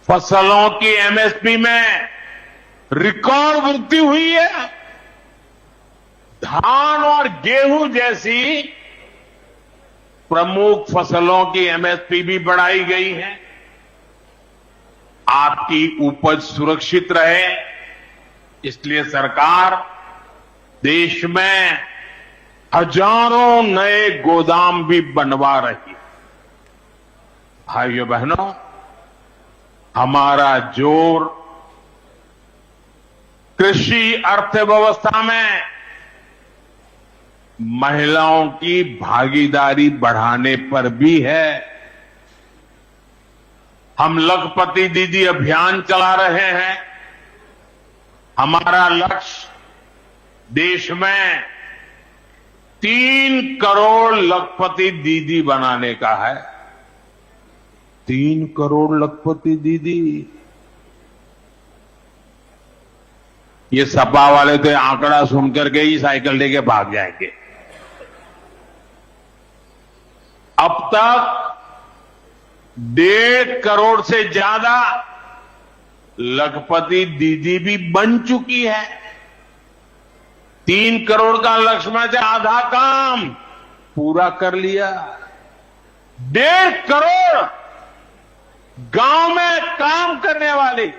फसलों की एमएसपी में रिकॉर्ड वृद्धि हुई है। धान और गेहूं जैसी प्रमुख फसलों की एमएसपी भी बढ़ाई गई है। आपकी उपज सुरक्षित रहे, इसलिए सरकार देश में हजारों नए गोदाम भी बनवा रही है। भाइयों बहनों, हमारा जोर कृषि अर्थव्यवस्था में महिलाओं की भागीदारी बढ़ाने पर भी है। हम लखपति दीदी अभियान चला रहे हैं। हमारा लक्ष्य देश में 3 करोड़ लखपति दीदी बनाने का है। 3 करोड़ लखपति दीदी। ये सपा वाले तो आंकड़ा सुनकर के ही साइकिल लेके भाग जाएंगे। अब तक 1.5 करोड़ से ज्यादा लखपति दीदी भी बन चुकी है। 3 करोड़ का लक्ष्य में से आधा काम पूरा कर लिया। 1.5 करोड़ गांव में काम करने वाली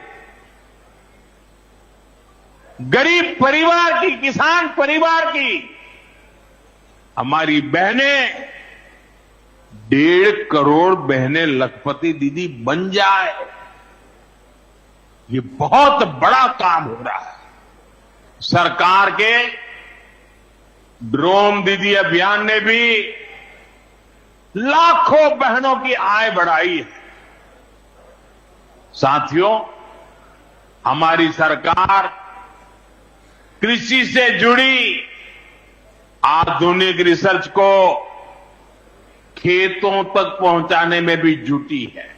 गरीब परिवार की, किसान परिवार की हमारी बहनें, 1.5 करोड़ बहनें लखपति दीदी बन जाए, ये बहुत बड़ा काम हो रहा है। सरकार के ड्रोन दीदी अभियान ने भी लाखों बहनों की आय बढ़ाई है। साथियों, हमारी सरकार कृषि से जुड़ी आधुनिक रिसर्च को खेतों तक पहुंचाने में भी जुटी है।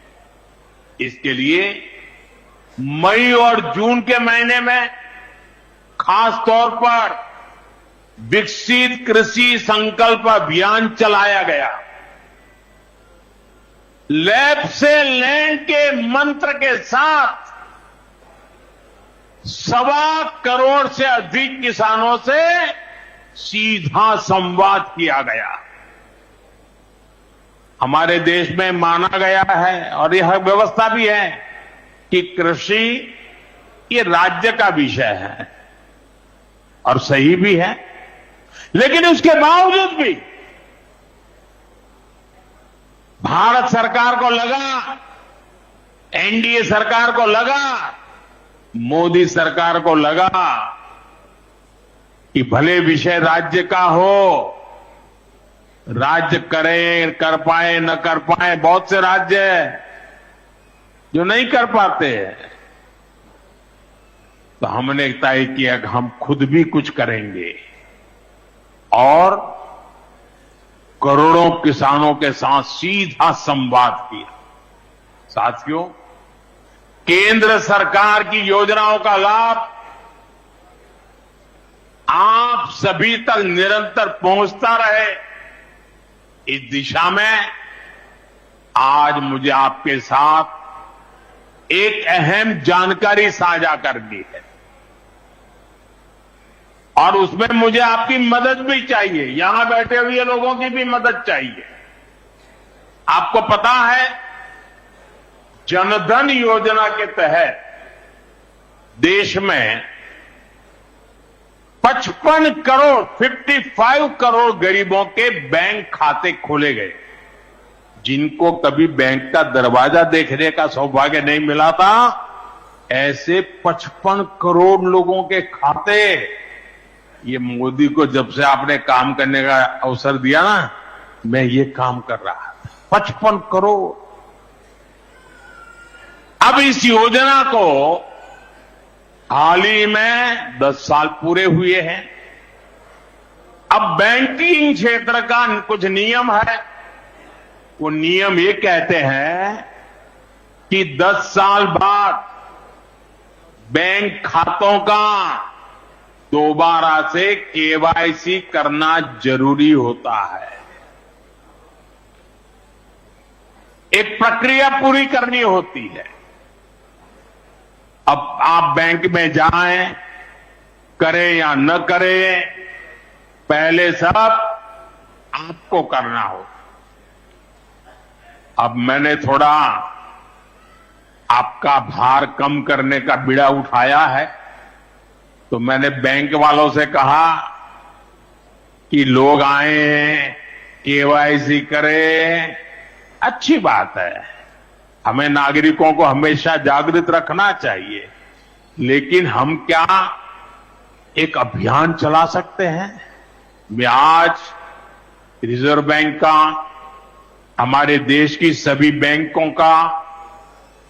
इसके लिए मई और जून के महीने में खास तौर पर विकसित कृषि संकल्प अभियान चलाया गया। लैब से लैंड के मंत्र के साथ 1.25 करोड़ से अधिक किसानों से सीधा संवाद किया गया। हमारे देश में माना गया है और यह व्यवस्था भी है कि कृषि ये राज्य का विषय है और सही भी है, लेकिन उसके बावजूद भी भारत सरकार को लगा, एनडीए सरकार को लगा, मोदी सरकार को लगा कि भले विषय राज्य का हो, राज्य करे, कर पाए न कर पाए, बहुत से राज्य हैं जो नहीं कर पाते हैं, तो हमने तय किया कि हम खुद भी कुछ करेंगे और करोड़ों किसानों के साथ सीधा संवाद किया। साथियों, केंद्र सरकार की योजनाओं का लाभ आप सभी तक निरंतर पहुंचता रहे, इस दिशा में आज मुझे आपके साथ एक अहम जानकारी साझा करनी है और उसमें मुझे आपकी मदद भी चाहिए, यहां बैठे हुए लोगों की भी मदद चाहिए। आपको पता है, जनधन योजना के तहत देश में 55 करोड़ गरीबों के बैंक खाते खोले गए। जिनको कभी बैंक का दरवाजा देखने का सौभाग्य नहीं मिला था, ऐसे 55 करोड़ लोगों के खाते, ये मोदी को जब से आपने काम करने का अवसर दिया ना, मैं ये काम कर रहा था। 55 करोड़। अब इस योजना को हाल ही में 10 साल पूरे हुए हैं। अब बैंकिंग क्षेत्र का कुछ नियम है, वो नियम ये कहते हैं कि 10 साल बाद बैंक खातों का दोबारा से केवाईसी करना जरूरी होता है। एक प्रक्रिया पूरी करनी होती है। अब आप बैंक में जाएं, करें या न करें, पहले सब आपको करना हो। अब मैंने थोड़ा आपका भार कम करने का बीड़ा उठाया है, तो मैंने बैंक वालों से कहा कि लोग आए, केवाईसी करें, अच्छी बात है, हमें नागरिकों को हमेशा जागृत रखना चाहिए, लेकिन हम क्या एक अभियान चला सकते हैं? मैं आज रिजर्व बैंक का, हमारे देश की सभी बैंकों का,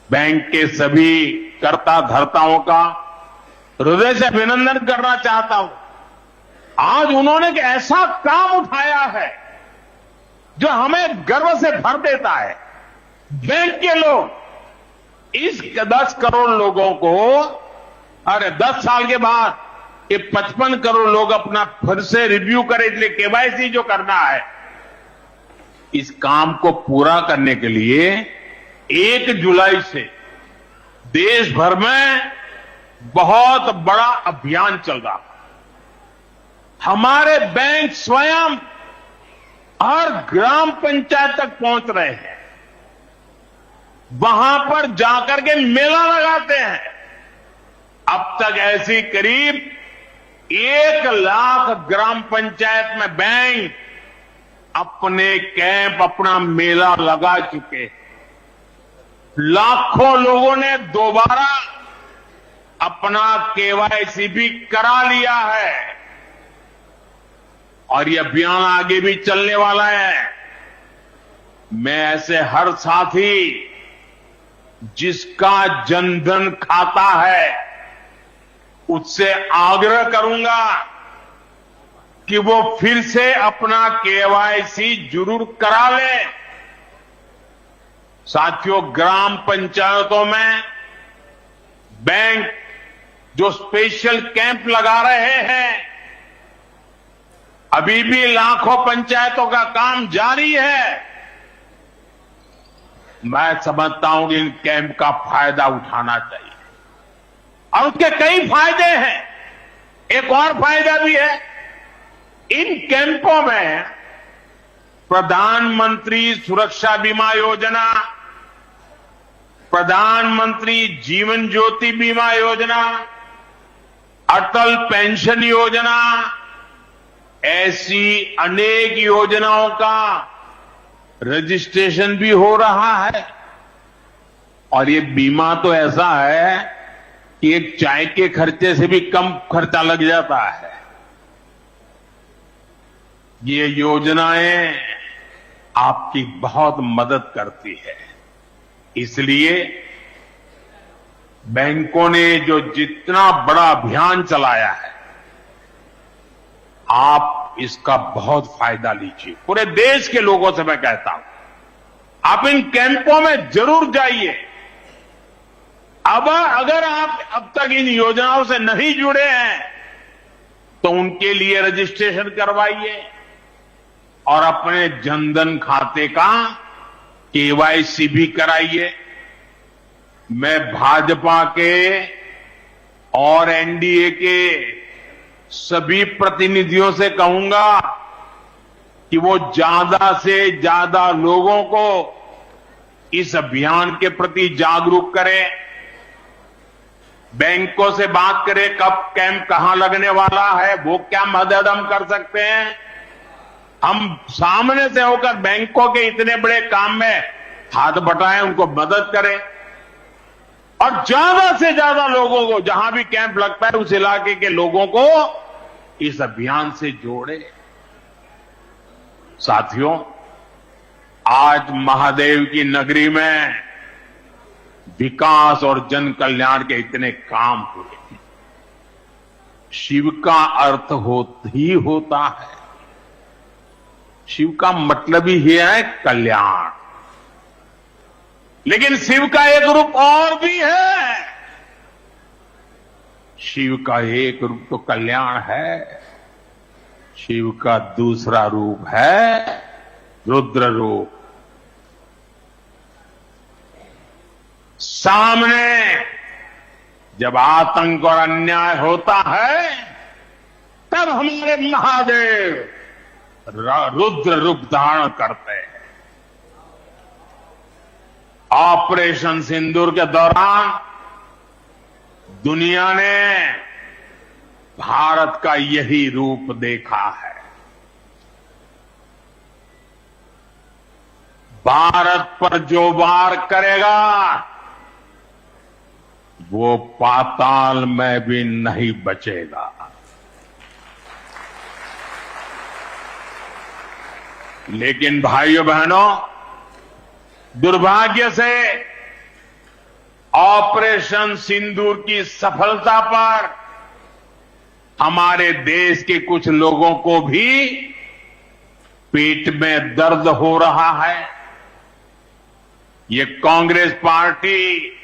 बैंक के सभी कर्ता धर्ताओं का हृदय से अभिनंदन करना चाहता हूं। आज उन्होंने एक ऐसा काम उठाया है जो हमें गर्व से भर देता है। बैंक के लोग इस 10 करोड़ लोगों को, अरे 10 साल के बाद ये 55 करोड़ लोग अपना फिर से रिव्यू करें, इसलिए केवाईसी जो करना है, इस काम को पूरा करने के लिए 1 जुलाई से देश भर में बहुत बड़ा अभियान चल रहा है। हमारे बैंक स्वयं हर ग्राम पंचायत तक पहुंच रहे हैं, वहां पर जाकर के मेला लगाते हैं। अब तक ऐसी करीब 1 लाख ग्राम पंचायत में बैंक अपने कैंप, अपना मेला लगा चुके हैं। लाखों लोगों ने दोबारा अपना केवाईसी भी करा लिया है और ये अभियान आगे भी चलने वाला है। मैं ऐसे हर साथी जिसका जनधन खाता है उससे आग्रह करूंगा कि वो फिर से अपना केवाईसी जरूर करा ले। साथियों, ग्राम पंचायतों में बैंक जो स्पेशल कैंप लगा रहे हैं, अभी भी लाखों पंचायतों का काम जारी है। मैं समझता हूं कि इन कैंप का फायदा उठाना चाहिए और उसके कई फायदे हैं। एक और फायदा भी है, इन कैंपों में प्रधानमंत्री सुरक्षा बीमा योजना, प्रधानमंत्री जीवन ज्योति बीमा योजना, अटल पेंशन योजना, ऐसी अनेक योजनाओं का रजिस्ट्रेशन भी हो रहा है। और ये बीमा तो ऐसा है कि एक चाय के खर्चे से भी कम खर्चा लग जाता है। ये योजनाएं आपकी बहुत मदद करती है। इसलिए बैंकों ने जो जितना बड़ा अभियान चलाया है, आप इसका बहुत फायदा लीजिए। पूरे देश के लोगों से मैं कहता हूं, आप इन कैंपों में जरूर जाइए। अब अगर आप अब तक इन योजनाओं से नहीं जुड़े हैं तो उनके लिए रजिस्ट्रेशन करवाइए और अपने जनधन खाते का केवाईसी भी कराइए। मैं भाजपा के और एनडीए के सभी प्रतिनिधियों से कहूंगा कि वो ज्यादा से ज्यादा लोगों को इस अभियान के प्रति जागरूक करें। बैंकों से बात करें कब कैंप कहां लगने वाला है, वो क्या मदद हम कर सकते हैं। हम सामने से होकर बैंकों के इतने बड़े काम में हाथ बटाएं, उनको मदद करें और ज्यादा से ज्यादा लोगों को, जहां भी कैंप लगता है उस इलाके के लोगों को इस अभियान से जोड़े। साथियों, आज महादेव की नगरी में विकास और जन कल्याण के इतने काम हुए। शिव का अर्थ ही होता है, शिव का मतलब ही है कल्याण। लेकिन शिव का एक रूप और भी है। शिव का एक रूप तो कल्याण है, शिव का दूसरा रूप है रुद्र रूप। सामने जब आतंक और अन्याय होता है तब हमारे महादेव रुद्र रूप धारण करते हैं। ऑपरेशन सिंदूर के दौरान दुनिया ने भारत का यही रूप देखा है। भारत पर जो वार करेगा वो पाताल में भी नहीं बचेगा। लेकिन भाइयों बहनों, दुर्भाग्य से ऑपरेशन सिंदूर की सफलता पर हमारे देश के कुछ लोगों को भी पेट में दर्द हो रहा है। ये कांग्रेस पार्टी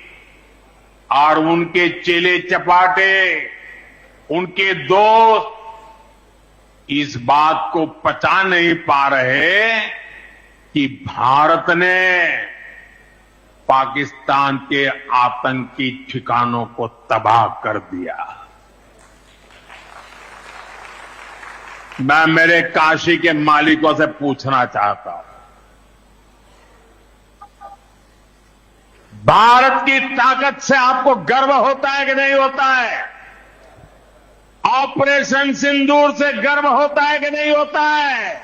और उनके चेले चपाटे, उनके दोस्त इस बात को पचा नहीं पा रहे कि भारत ने पाकिस्तान के आतंकी ठिकानों को तबाह कर दिया। मैं मेरे काशी के मालिकों से पूछना चाहता हूं, भारत की ताकत से आपको गर्व होता है कि नहीं होता है? ऑपरेशन सिंदूर से गर्व होता है कि नहीं होता है?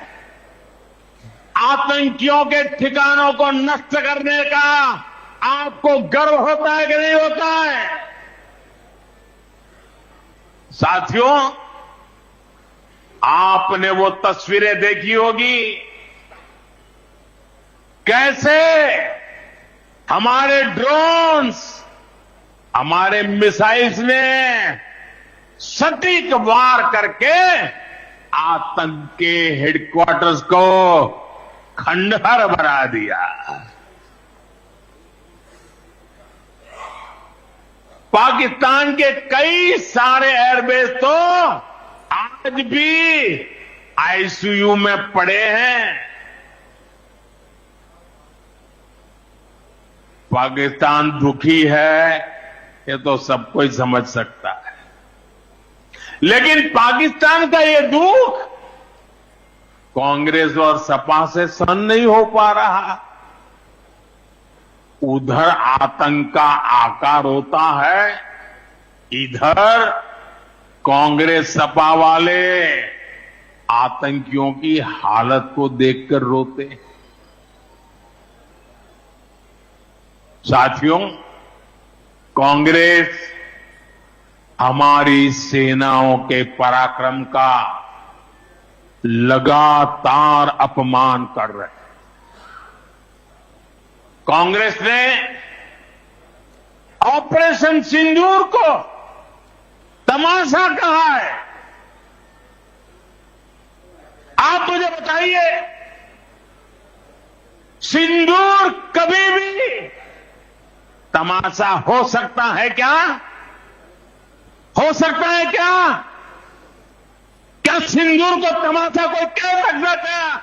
आतंकियों के ठिकानों को नष्ट करने का आपको गर्व होता है कि नहीं होता है? साथियों, आपने वो तस्वीरें देखी होगी कैसे हमारे ड्रोन्स, हमारे मिसाइल्स ने सटीक वार करके आतंक के हेडक्वार्टर्स को खंडहर बना दिया। पाकिस्तान के कई सारे एयरबेस तो आज भी आईसीयू में पड़े हैं। पाकिस्तान दुखी है, ये तो सब कोई समझ सकता है, लेकिन पाकिस्तान का ये दुख कांग्रेस और सपा से सहन नहीं हो पा रहा। उधर आतंक का आकार होता है, इधर कांग्रेस सपा वाले आतंकियों की हालत को देखकर रोते। साथियों, कांग्रेस हमारी सेनाओं के पराक्रम का लगातार अपमान कर रहे हैं। कांग्रेस ने ऑपरेशन सिंदूर को तमाशा कहा है। आप मुझे बताइए, सिंदूर कभी भी तमाशा हो सकता है क्या? हो सकता है क्या? क्या सिंदूर को तमाशा कोई कह सकता है?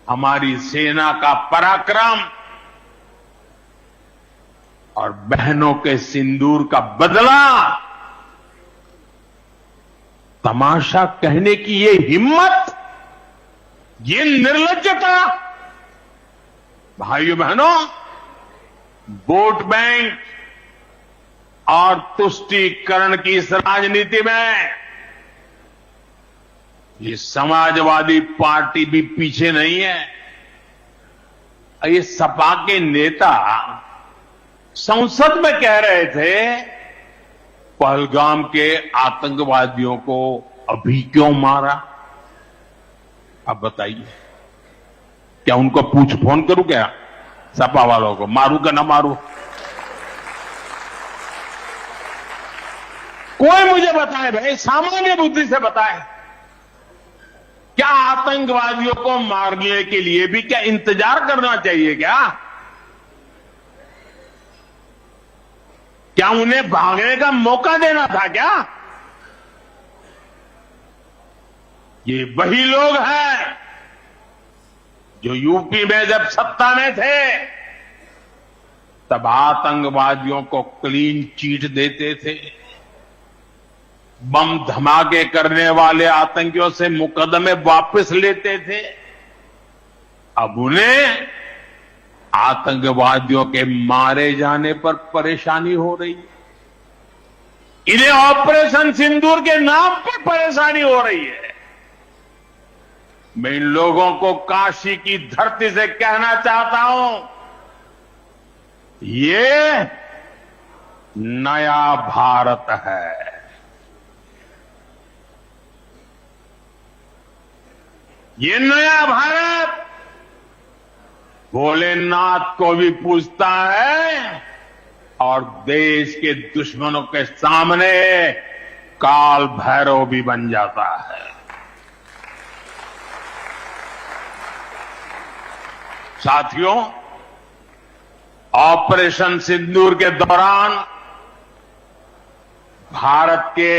हमारी सेना का पराक्रम और बहनों के सिंदूर का बदला तमाशा कहने की ये हिम्मत, ये निर्लज्जता, भाइयों बहनों, वोट बैंक और तुष्टीकरण की इस राजनीति में ये समाजवादी पार्टी भी पीछे नहीं है। ये सपा के नेता संसद में कह रहे थे, पहलगाम के आतंकवादियों को अभी क्यों मारा? अब बताइए, क्या उनको फोन करूं क्या सपा वालों को, मारू का ना मारू? कोई मुझे बताए भाई, सामान्य बुद्धि से बताए, क्या आतंकवादियों को मारने के लिए भी क्या इंतजार करना चाहिए क्या? क्या उन्हें भागने का मौका देना था क्या? ये वही लोग हैं जो यूपी में जब सत्ता में थे तब आतंकवादियों को क्लीन चिट देते थे, बम धमाके करने वाले आतंकियों से मुकदमे वापस लेते थे। अब उन्हें आतंकवादियों के मारे जाने पर परेशानी हो रही है। इन्हें ऑपरेशन सिंदूर के नाम पर परेशानी हो रही है। मैं इन लोगों को काशी की धरती से कहना चाहता हूं, ये नया भारत है। ये नया भारत भोलेनाथ को भी पूजता है और देश के दुश्मनों के सामने काल भैरव भी बन जाता है। साथियों, ऑपरेशन सिंदूर के दौरान भारत के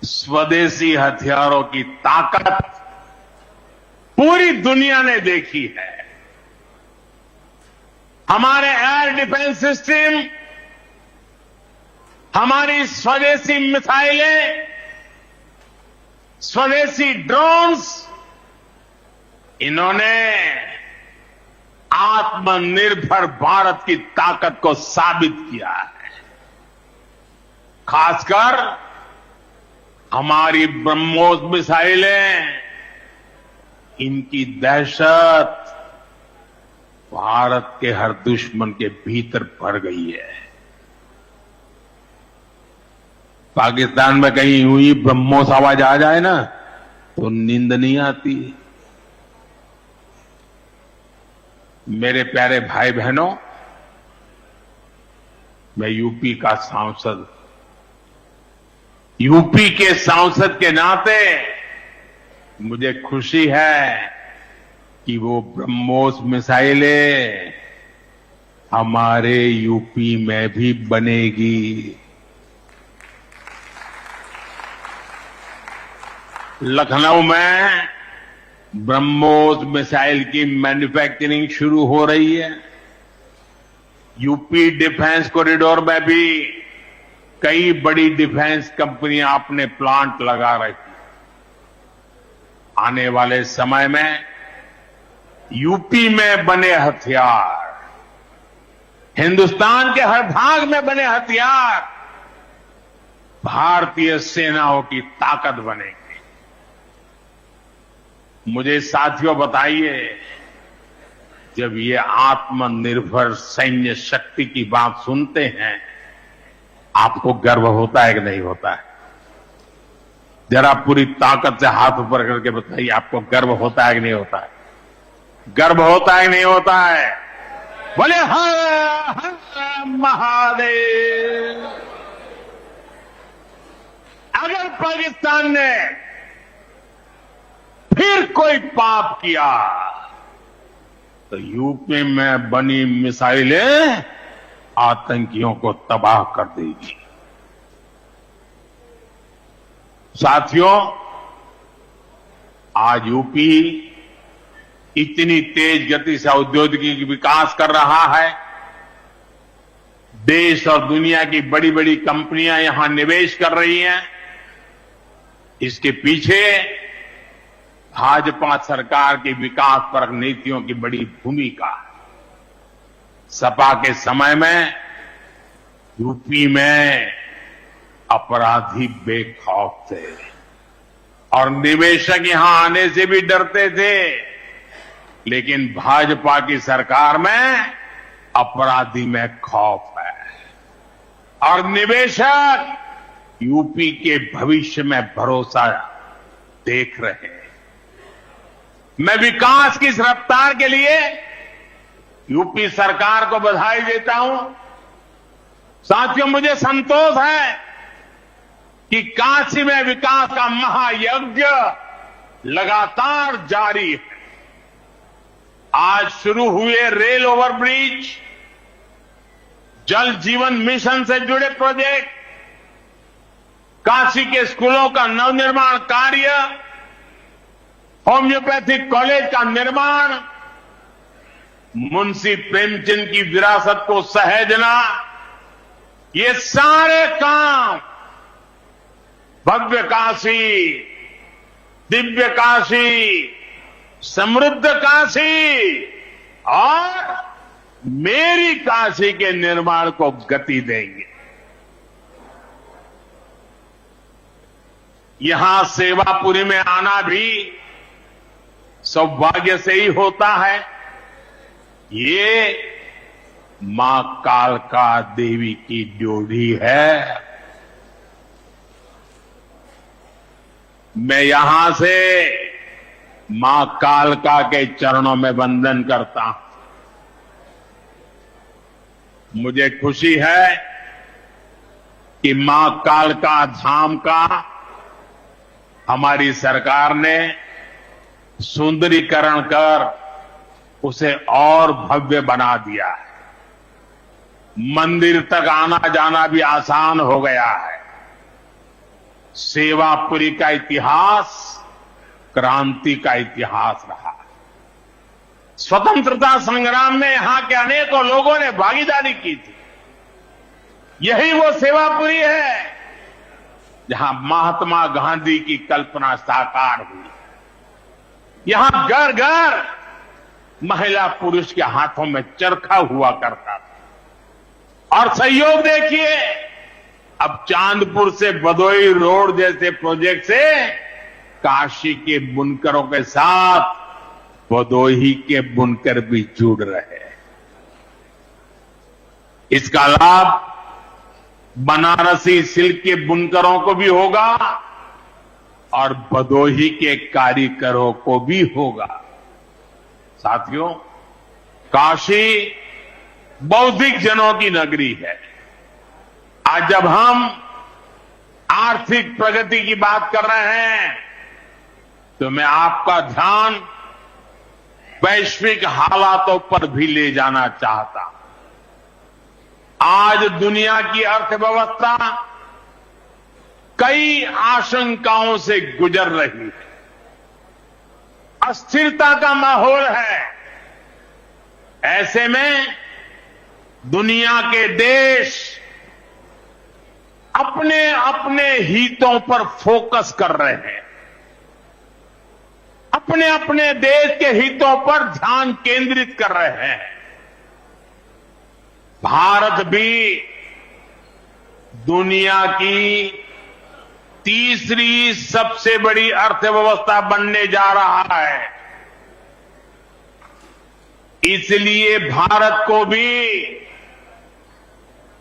स्वदेशी हथियारों की ताकत पूरी दुनिया ने देखी है। हमारे एयर डिफेंस सिस्टम, हमारी स्वदेशी मिसाइलें, स्वदेशी ड्रोन्स, इन्होंने आत्मनिर्भर भारत की ताकत को साबित किया है। खासकर हमारी ब्रह्मोस मिसाइलें, इनकी दहशत भारत के हर दुश्मन के भीतर भर गई है। पाकिस्तान में कहीं यूं ही ब्रह्मोस आवाज आ जाए ना तो नींद नहीं आती। मेरे प्यारे भाई बहनों, मैं यूपी का सांसद, यूपी के सांसद के नाते मुझे खुशी है कि वो ब्रह्मोस मिसाइलें हमारे यूपी में भी बनेगी। लखनऊ में ब्रह्मोस मिसाइल की मैन्युफैक्चरिंग शुरू हो रही है। यूपी डिफेंस कॉरिडोर में भी कई बड़ी डिफेंस कंपनियां अपने प्लांट लगा रही हैं। आने वाले समय में यूपी में बने हथियार, हिंदुस्तान के हर भाग में बने हथियार भारतीय सेनाओं की ताकत बनेंगे। मुझे साथियों बताइए, जब ये आत्मनिर्भर सैन्य शक्ति की बात सुनते हैं, आपको गर्व होता है कि नहीं होता है? जरा पूरी ताकत से हाथ ऊपर करके बताइए, आपको गर्व होता है कि नहीं होता है? गर्व होता है कि नहीं होता है? बोले हर हर महादेव। अगर पाकिस्तान ने फिर कोई पाप किया तो यूपी में बनी मिसाइलें आतंकियों को तबाह कर देगी। साथियों, आज यूपी इतनी तेज गति से औद्योगिक विकास कर रहा है। देश और दुनिया की बड़ी बड़ी कंपनियां यहां निवेश कर रही हैं। इसके पीछे भाजपा सरकार की विकासपरक नीतियों की बड़ी भूमिका है। सपा के समय में यूपी में अपराधी बेखौफ थे और निवेशक यहां आने से भी डरते थे, लेकिन भाजपा की सरकार में अपराधी में खौफ है और निवेशक यूपी के भविष्य में भरोसा देख रहे हैं। मैं विकास की इस रफ्तार के लिए यूपी सरकार को बधाई देता हूं। साथियों, मुझे संतोष है कि काशी में विकास का महायज्ञ लगातार जारी है। आज शुरू हुए रेल ओवरब्रिज, जल जीवन मिशन से जुड़े प्रोजेक्ट, काशी के स्कूलों का नवनिर्माण कार्य, होम्योपैथिक कॉलेज का निर्माण, मुंशी प्रेमचंद की विरासत को सहेजना, ये सारे काम भव्य काशी, दिव्य काशी, समृद्ध काशी और मेरी काशी के निर्माण को गति देंगे। यहां सेवापुरी में आना भी सौभाग्य से ही होता है। ये मां कालका देवी की ड्योढ़ी है। मैं यहां से मां कालका के चरणों में वंदन करता हूं। मुझे खुशी है कि मां कालका धाम का हमारी सरकार ने सुंदरीकरण कर उसे और भव्य बना दिया है। मंदिर तक आना जाना भी आसान हो गया है। सेवापुरी का इतिहास क्रांति का इतिहास रहा। स्वतंत्रता संग्राम में यहां के अनेकों लोगों ने भागीदारी की थी। यही वो सेवापुरी है जहां महात्मा गांधी की कल्पना साकार हुई। यहां घर घर महिला पुरुष के हाथों में चरखा हुआ करता था। और सहयोग देखिए, अब चांदपुर से भदोई रोड जैसे प्रोजेक्ट से काशी के बुनकरों के साथ भदोही के बुनकर भी जुड़ रहे हैं। इसका लाभ बनारसी सिल्क के बुनकरों को भी होगा और भदोही के कारीगरों को भी होगा। साथियों, काशी बौद्धिक जनों की नगरी है। आज जब हम आर्थिक प्रगति की बात कर रहे हैं तो मैं आपका ध्यान वैश्विक हालातों पर भी ले जाना चाहता हूं। आज दुनिया की अर्थव्यवस्था कई आशंकाओं से गुजर रही है। अस्थिरता का माहौल है। ऐसे में दुनिया के देश अपने अपने हितों पर फोकस कर रहे हैं। अपने अपने देश के हितों पर ध्यान केंद्रित कर रहे हैं। भारत भी दुनिया की तीसरी सबसे बड़ी अर्थव्यवस्था बनने जा रहा है। इसलिए भारत को भी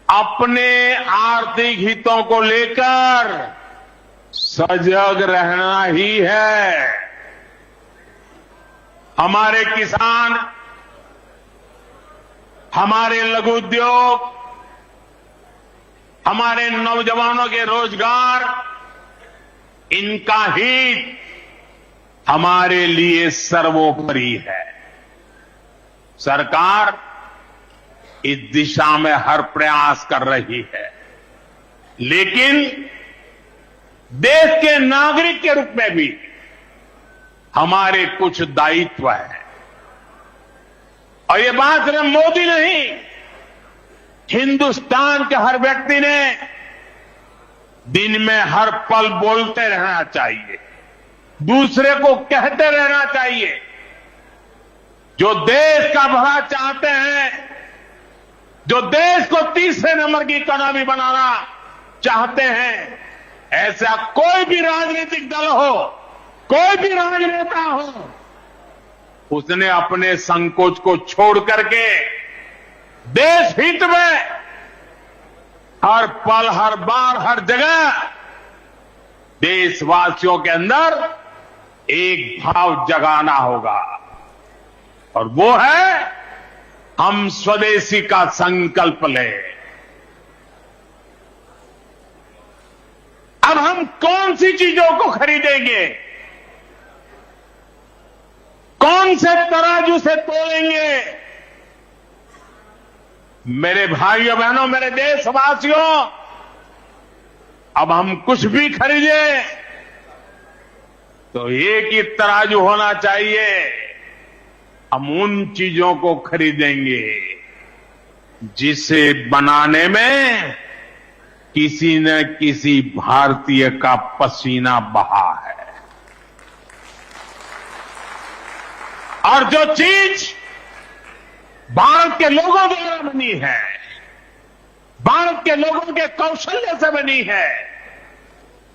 अपने आर्थिक हितों को लेकर सजग रहना ही है। हमारे किसान, हमारे लघु उद्योग, हमारे नौजवानों के रोजगार, इनका हित हमारे लिए सर्वोपरि है। सरकार इस दिशा में हर प्रयास कर रही है, लेकिन देश के नागरिक के रूप में भी हमारे कुछ दायित्व है। और ये बात सिर्फ मोदी नहीं, हिंदुस्तान के हर व्यक्ति ने दिन में हर पल बोलते रहना चाहिए, दूसरे को कहते रहना चाहिए। जो देश का भला चाहते हैं, जो देश को तीसरे नंबर की इकोनॉमी बनाना चाहते हैं, ऐसा कोई भी राजनीतिक दल हो, कोई भी राजनेता हो, उसने अपने संकोच को छोड़ करके देश हित में हर पल, हर बार, हर जगह देशवासियों के अंदर एक भाव जगाना होगा, और वो है हम स्वदेशी का संकल्प लें। अब हम कौन सी चीजों को खरीदेंगे, कौन से तराजू से तोलेंगे? मेरे भाइयों बहनों, मेरे देशवासियों, अब हम कुछ भी खरीदे तो एक ही तराजू होना चाहिए। हम उन चीजों को खरीदेंगे जिसे बनाने में किसी न किसी भारतीय का पसीना बहा है। और जो चीज भारत के लोगों द्वारा बनी है, भारत के लोगों के कौशल्य से बनी है,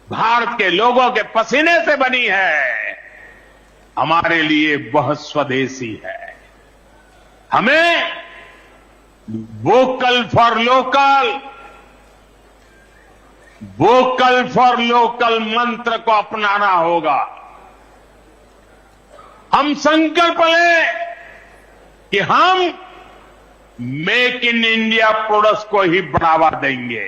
भारत के लोगों के पसीने से बनी है, हमारे लिए बहुत स्वदेशी है। हमें vocal for local, vocal for local मंत्र को अपनाना होगा। हम संकल्प लें कि हम मेक इन इंडिया प्रोडक्ट्स को ही बढ़ावा देंगे।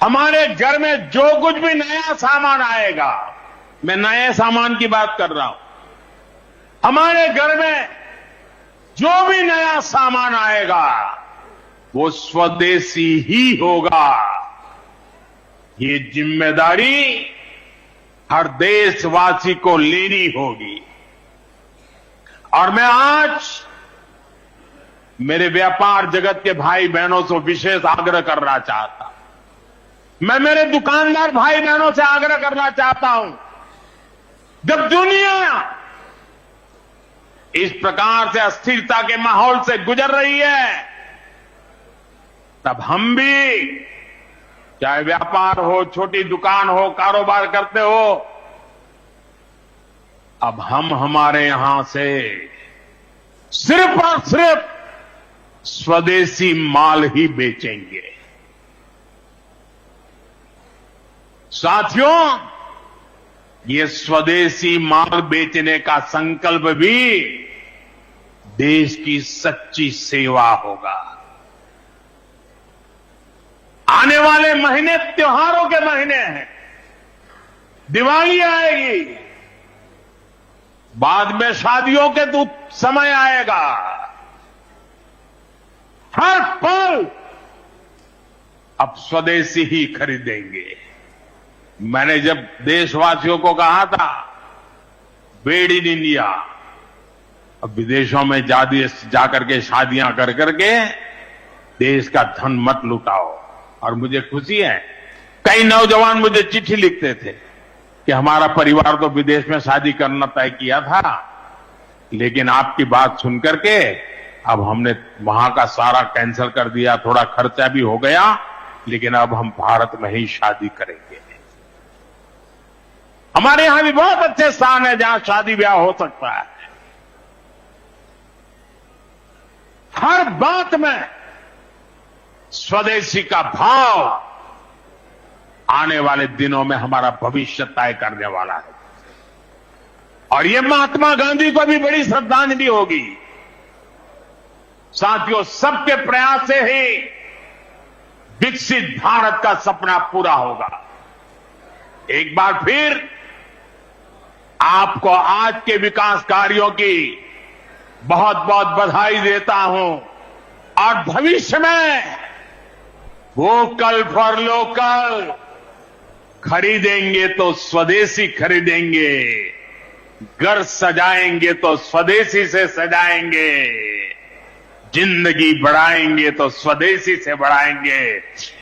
हमारे घर में जो कुछ भी नया सामान आएगा, मैं नए सामान की बात कर रहा हूं, हमारे घर में जो भी नया सामान आएगा वो स्वदेशी ही होगा। ये जिम्मेदारी हर देशवासी को लेनी होगी। और मैं आज मेरे व्यापार जगत के भाई बहनों से विशेष आग्रह करना चाहता हूं। मैं मेरे दुकानदार भाई बहनों से आग्रह करना चाहता हूं, जब दुनिया इस प्रकार से अस्थिरता के माहौल से गुजर रही है, तब हम भी, चाहे व्यापार हो, छोटी दुकान हो, कारोबार करते हो, अब हम हमारे यहां से सिर्फ और सिर्फ स्वदेशी माल ही बेचेंगे। साथियों, ये स्वदेशी माल बेचने का संकल्प भी देश की सच्ची सेवा होगा। आने वाले महीने त्योहारों के महीने हैं, दिवाली आएगी, बाद में शादियों के तो समय आएगा। हर पल अब स्वदेशी ही खरीदेंगे। मैंने जब देशवासियों को कहा था मेड इन इंडिया, अब विदेशों में जाकर के शादियां कर करके देश का धन मत लुटाओ। और मुझे खुशी है, कई नौजवान मुझे चिट्ठी लिखते थे कि हमारा परिवार तो विदेश में शादी करना तय किया था, लेकिन आपकी बात सुन करके अब हमने वहां का सारा कैंसिल कर दिया, थोड़ा खर्चा भी हो गया, लेकिन अब हम भारत में ही शादी करेंगे। हमारे यहां भी बहुत अच्छे स्थान है जहां शादी ब्याह हो सकता है। हर बात में स्वदेशी का भाव आने वाले दिनों में हमारा भविष्य तय करने वाला है। और ये महात्मा गांधी को भी बड़ी श्रद्धांजलि होगी। साथियों, सबके प्रयास से ही विकसित भारत का सपना पूरा होगा। एक बार फिर आपको आज के विकास कार्यों की बहुत बहुत बधाई देता हूं और भविष्य में वोकल फॉर लोकल, खरीदेंगे तो स्वदेशी खरीदेंगे, घर सजाएंगे तो स्वदेशी से सजाएंगे, जिंदगी बढ़ाएंगे तो स्वदेशी से बढ़ाएंगे।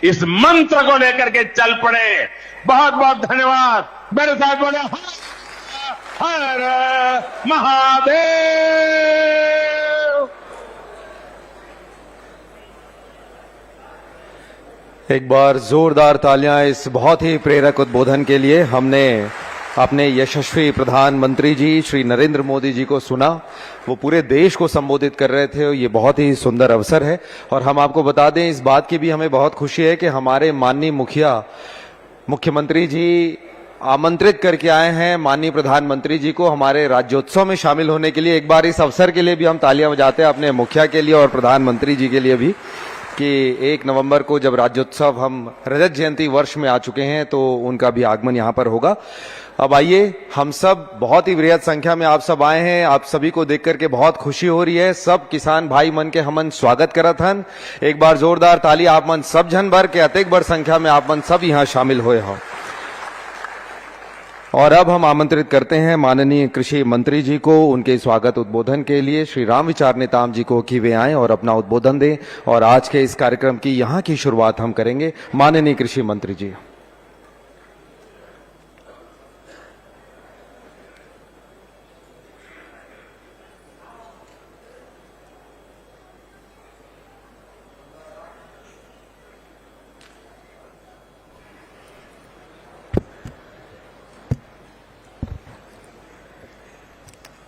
इस मंत्र को लेकर के चल पड़े। बहुत बहुत धन्यवाद। मेरे साथ बोले हर हर महादेव। एक बार जोरदार तालियां इस बहुत ही प्रेरक उद्बोधन के लिए। हमने अपने यशस्वी प्रधानमंत्री जी श्री नरेंद्र मोदी जी को सुना, वो पूरे देश को संबोधित कर रहे थे। ये बहुत ही सुंदर अवसर है और हम आपको बता दें, इस बात की भी हमें बहुत खुशी है कि हमारे माननीय मुख्यमंत्री जी आमंत्रित करके आए हैं माननीय प्रधानमंत्री जी को हमारे राज्योत्सव में शामिल होने के लिए। एक बार इस अवसर के लिए भी हम तालियां बजाते हैं अपने मुखिया के लिए और प्रधानमंत्री जी के लिए भी, कि 1 नवंबर को जब राज्योत्सव, हम रजत जयंती वर्ष में आ चुके हैं, तो उनका भी आगमन यहां पर होगा। अब आइए, हम सब बहुत ही बृहद संख्या में आप सब आए हैं। आप सभी को देख करके बहुत खुशी हो रही है। सब किसान भाई मन के हमन स्वागत करत हन। एक बार जोरदार ताली आप मन सब जन भर के, अतेक बड़ संख्या में आप मन सब यहाँ शामिल हुए हो। और अब हम आमंत्रित करते हैं माननीय कृषि मंत्री जी को उनके स्वागत उद्बोधन के लिए, श्री राम विचार नेताम जी को, कि वे आए और अपना उद्बोधन दें। और आज के इस कार्यक्रम की यहाँ की शुरुआत हम करेंगे। माननीय कृषि मंत्री जी।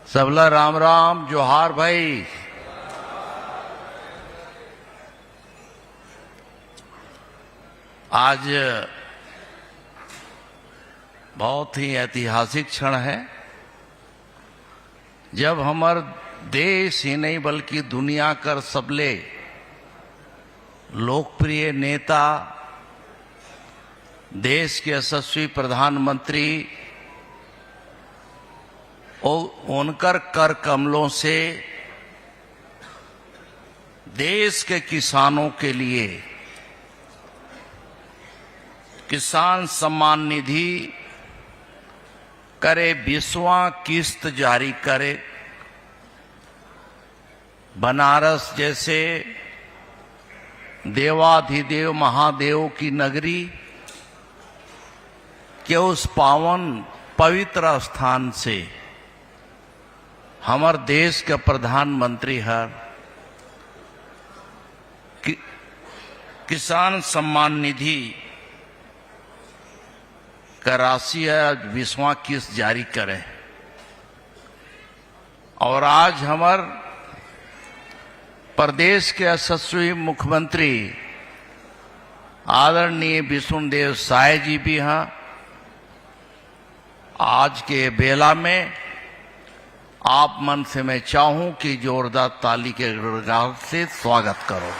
सबला राम राम, जोहार भाई। आज बहुत ही ऐतिहासिक क्षण है जब हमार देश ही नहीं बल्कि दुनिया कर सबले लोकप्रिय नेता, देश के यशस्वी प्रधानमंत्री और उनकर कर कमलों से देश के किसानों के लिए किसान सम्मान निधि करे 20वां किस्त जारी करे बनारस जैसे देवाधिदेव महादेव की नगरी के उस पावन पवित्र स्थान से हमारे देश के प्रधानमंत्री हर किसान सम्मान निधि का राशि आज 20वां किस्त जारी करें। और आज हमारे प्रदेश के यशस्वी मुख्यमंत्री आदरणीय विष्णुदेव साय जी भी हैं। आज के बेला में आप मन से मैं चाहूं कि जोरदार ताली के गड़गड़ाहट से स्वागत करो।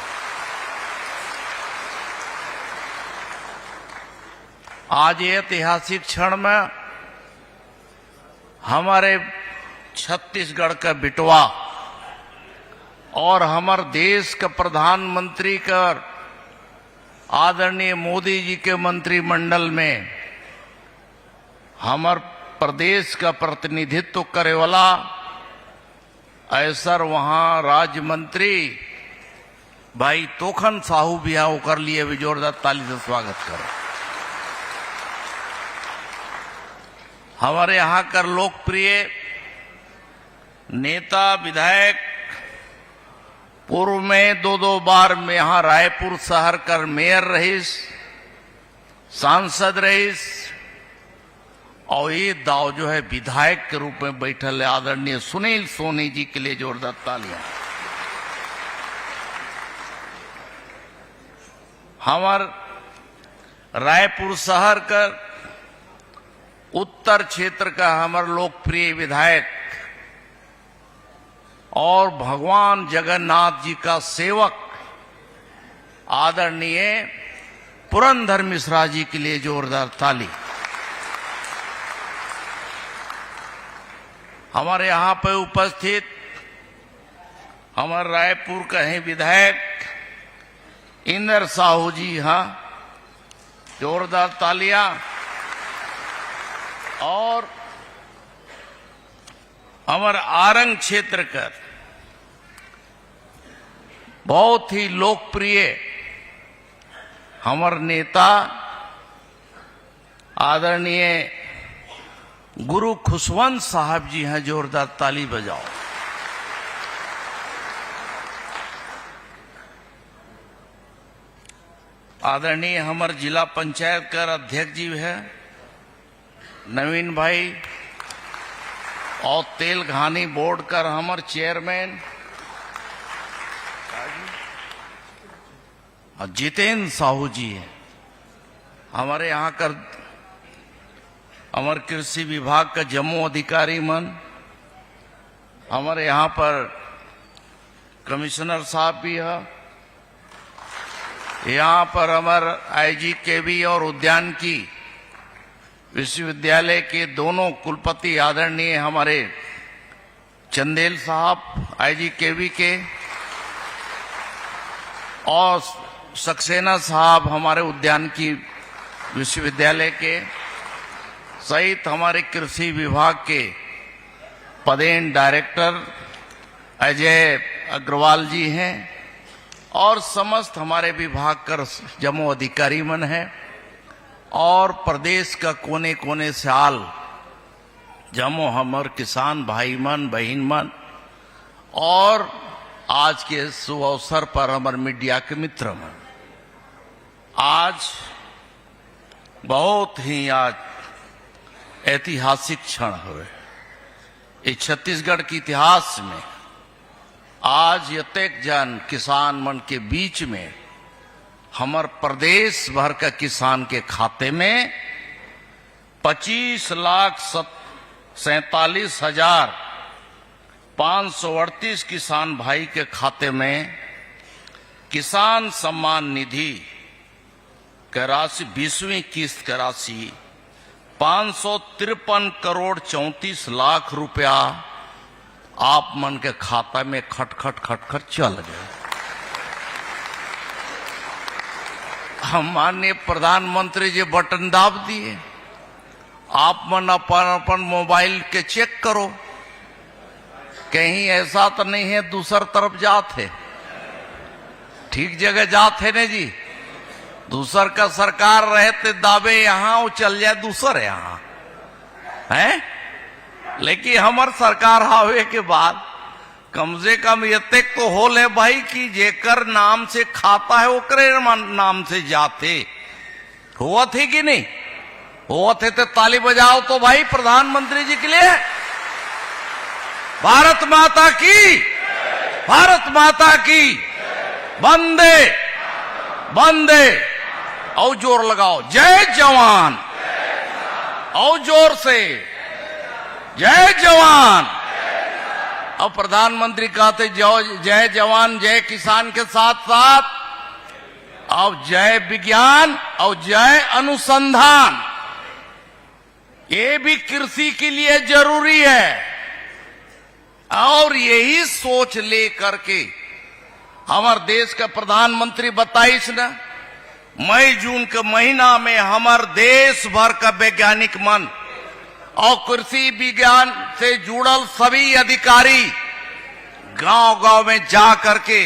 आज ये ऐतिहासिक क्षण में हमारे छत्तीसगढ़ का बिटवा और हमारे देश का प्रधानमंत्री का आदरणीय मोदी जी के मंत्रिमंडल में हमारे प्रदेश का प्रतिनिधित्व करे वाला ऐसा वहां राज्य मंत्री भाई तोखन साहू भी यहाँ कर लिए भी जोरदार ताली से स्वागत करो। हमारे यहाँ का लोकप्रिय नेता विधायक पूर्व में दो बार में यहाँ रायपुर शहर का मेयर रहीस, सांसद रहीस और ये दाव जो है विधायक के रूप में बैठल है आदरणीय सुनील सोनी जी के लिए जोरदार तालियां। हमार रायपुर शहर का उत्तर क्षेत्र का हमारे लोकप्रिय विधायक और भगवान जगन्नाथ जी का सेवक आदरणीय पुरंदर मिश्रा जी के लिए जोरदार ताली। हमारे यहाँ पे उपस्थित हमारे रायपुर का ही विधायक इंदर साहू जी, हाँ जोरदार तालियां। और हमारे आरंग क्षेत्र का बहुत ही लोकप्रिय हमारे नेता आदरणीय गुरु खुशवंत साहब जी हैं, जोरदार ताली बजाओ। आदरणीय हमारे जिला पंचायत का अध्यक्ष जी है नवीन भाई और तेल घानी बोर्ड का हमारे चेयरमैन जितेंद्र साहू जी है। हमारे यहाँ का हमारे कृषि विभाग का जम्मू अधिकारी मन, हमारे यहाँ पर कमिश्नर साहब भी है। यहाँ पर हमारे आईजी केवी और उद्यानिकी विश्वविद्यालय के दोनों कुलपति आदरणीय हमारे चंदेल साहब आईजी केवी के और सक्सेना साहब हमारे उद्यानिकी विश्वविद्यालय के सहित हमारे कृषि विभाग के पदेन डायरेक्टर अजय अग्रवाल जी हैं और समस्त हमारे विभाग का जम्मू अधिकारी मन है और प्रदेश का कोने कोने से आल जम्मू हमारे किसान भाई मन बहन मन और आज के शुभ अवसर पर हमारे मीडिया के मित्र मन, आज बहुत ही आज ऐतिहासिक क्षण हुए इस छत्तीसगढ़ के इतिहास में। आज यतेक जन किसान मन के बीच में हमारे प्रदेश भर का किसान के खाते में 25,47,538 किसान भाई के खाते में किसान सम्मान निधि का राशि 20वीं किस्त का राशि 553 करोड़ 34 लाख रुपया आप मन के खाता में खटखट खटखट चल गए। हम माननीय प्रधानमंत्री जी बटन दाब दिए, आप मन अपन अपन मोबाइल के चेक करो कहीं ऐसा तो नहीं है दूसर तरफ जाते, ठीक जगह जाते ने जी। दूसर का सरकार रहते दावे यहां वो चल जाए दूसर यहां है, लेकिन हमार सरकार आवे के बाद कम से कम ये तक तो हो ले भाई कि जेकर नाम से खाता है ओकरे नाम से जाते। हुआ थे कि नहीं हुआ थे तो ताली बजाओ तो भाई प्रधानमंत्री जी के लिए। भारत माता की, भारत माता की, वंदे वंदे। और जोर लगाओ, जय जवान, और जोर से जय जवान। और प्रधानमंत्री कहते जय जवान जय किसान के साथ साथ अब जय विज्ञान और जय अनुसंधान, ये भी कृषि के लिए जरूरी है। और यही सोच ले करके हमारे देश का प्रधानमंत्री बताइस न, मई जून के महीना में हमारे देश भर का वैज्ञानिक मन और कृषि विज्ञान से जुड़ल सभी अधिकारी गांव-गांव में जा करके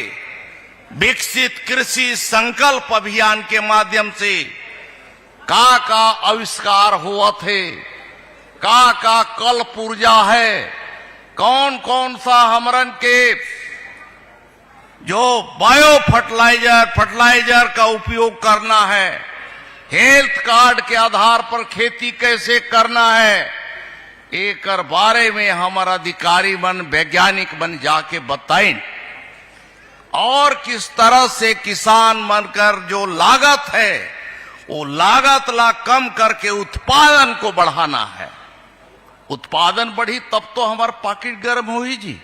विकसित कृषि संकल्प अभियान के माध्यम से का आविष्कार हुआ थे, का कल्प ऊर्जा है, कौन कौन सा हमरन के जो बायो फर्टिलाइजर का उपयोग करना है, हेल्थ कार्ड के आधार पर खेती कैसे करना है, एक बारे में हमारा अधिकारी मन वैज्ञानिक बन जाके बताएं। और किस तरह से किसान बनकर जो लागत है वो लागत ला कम करके उत्पादन को बढ़ाना है। उत्पादन बढ़ी तब तो हमारा पॉकेट गर्म हुई जी,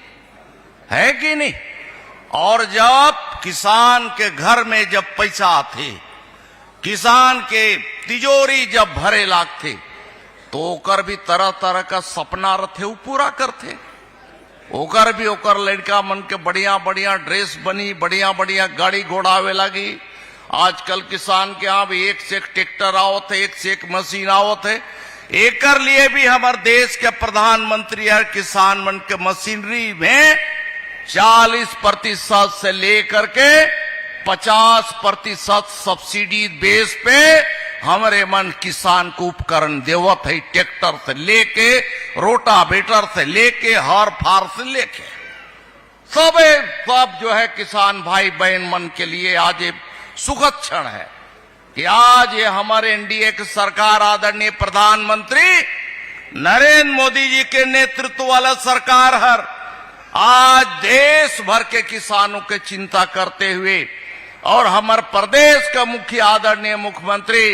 है कि नहीं। और जब किसान के घर में जब पैसा आते, किसान के तिजोरी जब भरे लागते, तो ओकर भी तरह तरह का सपना रथे वो पूरा करते। ओकर भी ओकर लड़का मन के बढ़िया बढ़िया ड्रेस बनी, बढ़िया बढ़िया गाड़ी घोड़ावे लगी। आजकल किसान के यहाँ भी एक से एक ट्रैक्टर आवत है, एक से एक मशीन आवत है। एकर लिए भी हमारे देश के प्रधानमंत्री और किसान मन के मशीनरी में 40% से लेकर के 50% सब्सिडी बेस पे हमारे मन किसान को उपकरण देवत है। ट्रैक्टर से लेके रोटावेटर से लेके हर फार से लेके सब जो है किसान भाई बहन मन के लिए आज एक सुखद क्षण है कि आज ये हमारे एनडीए की सरकार आदरणीय प्रधानमंत्री नरेंद्र मोदी जी के नेतृत्व वाला सरकार हर आज देश भर के किसानों के चिंता करते हुए और हमारे प्रदेश का मुख्य आदरणीय मुख्यमंत्री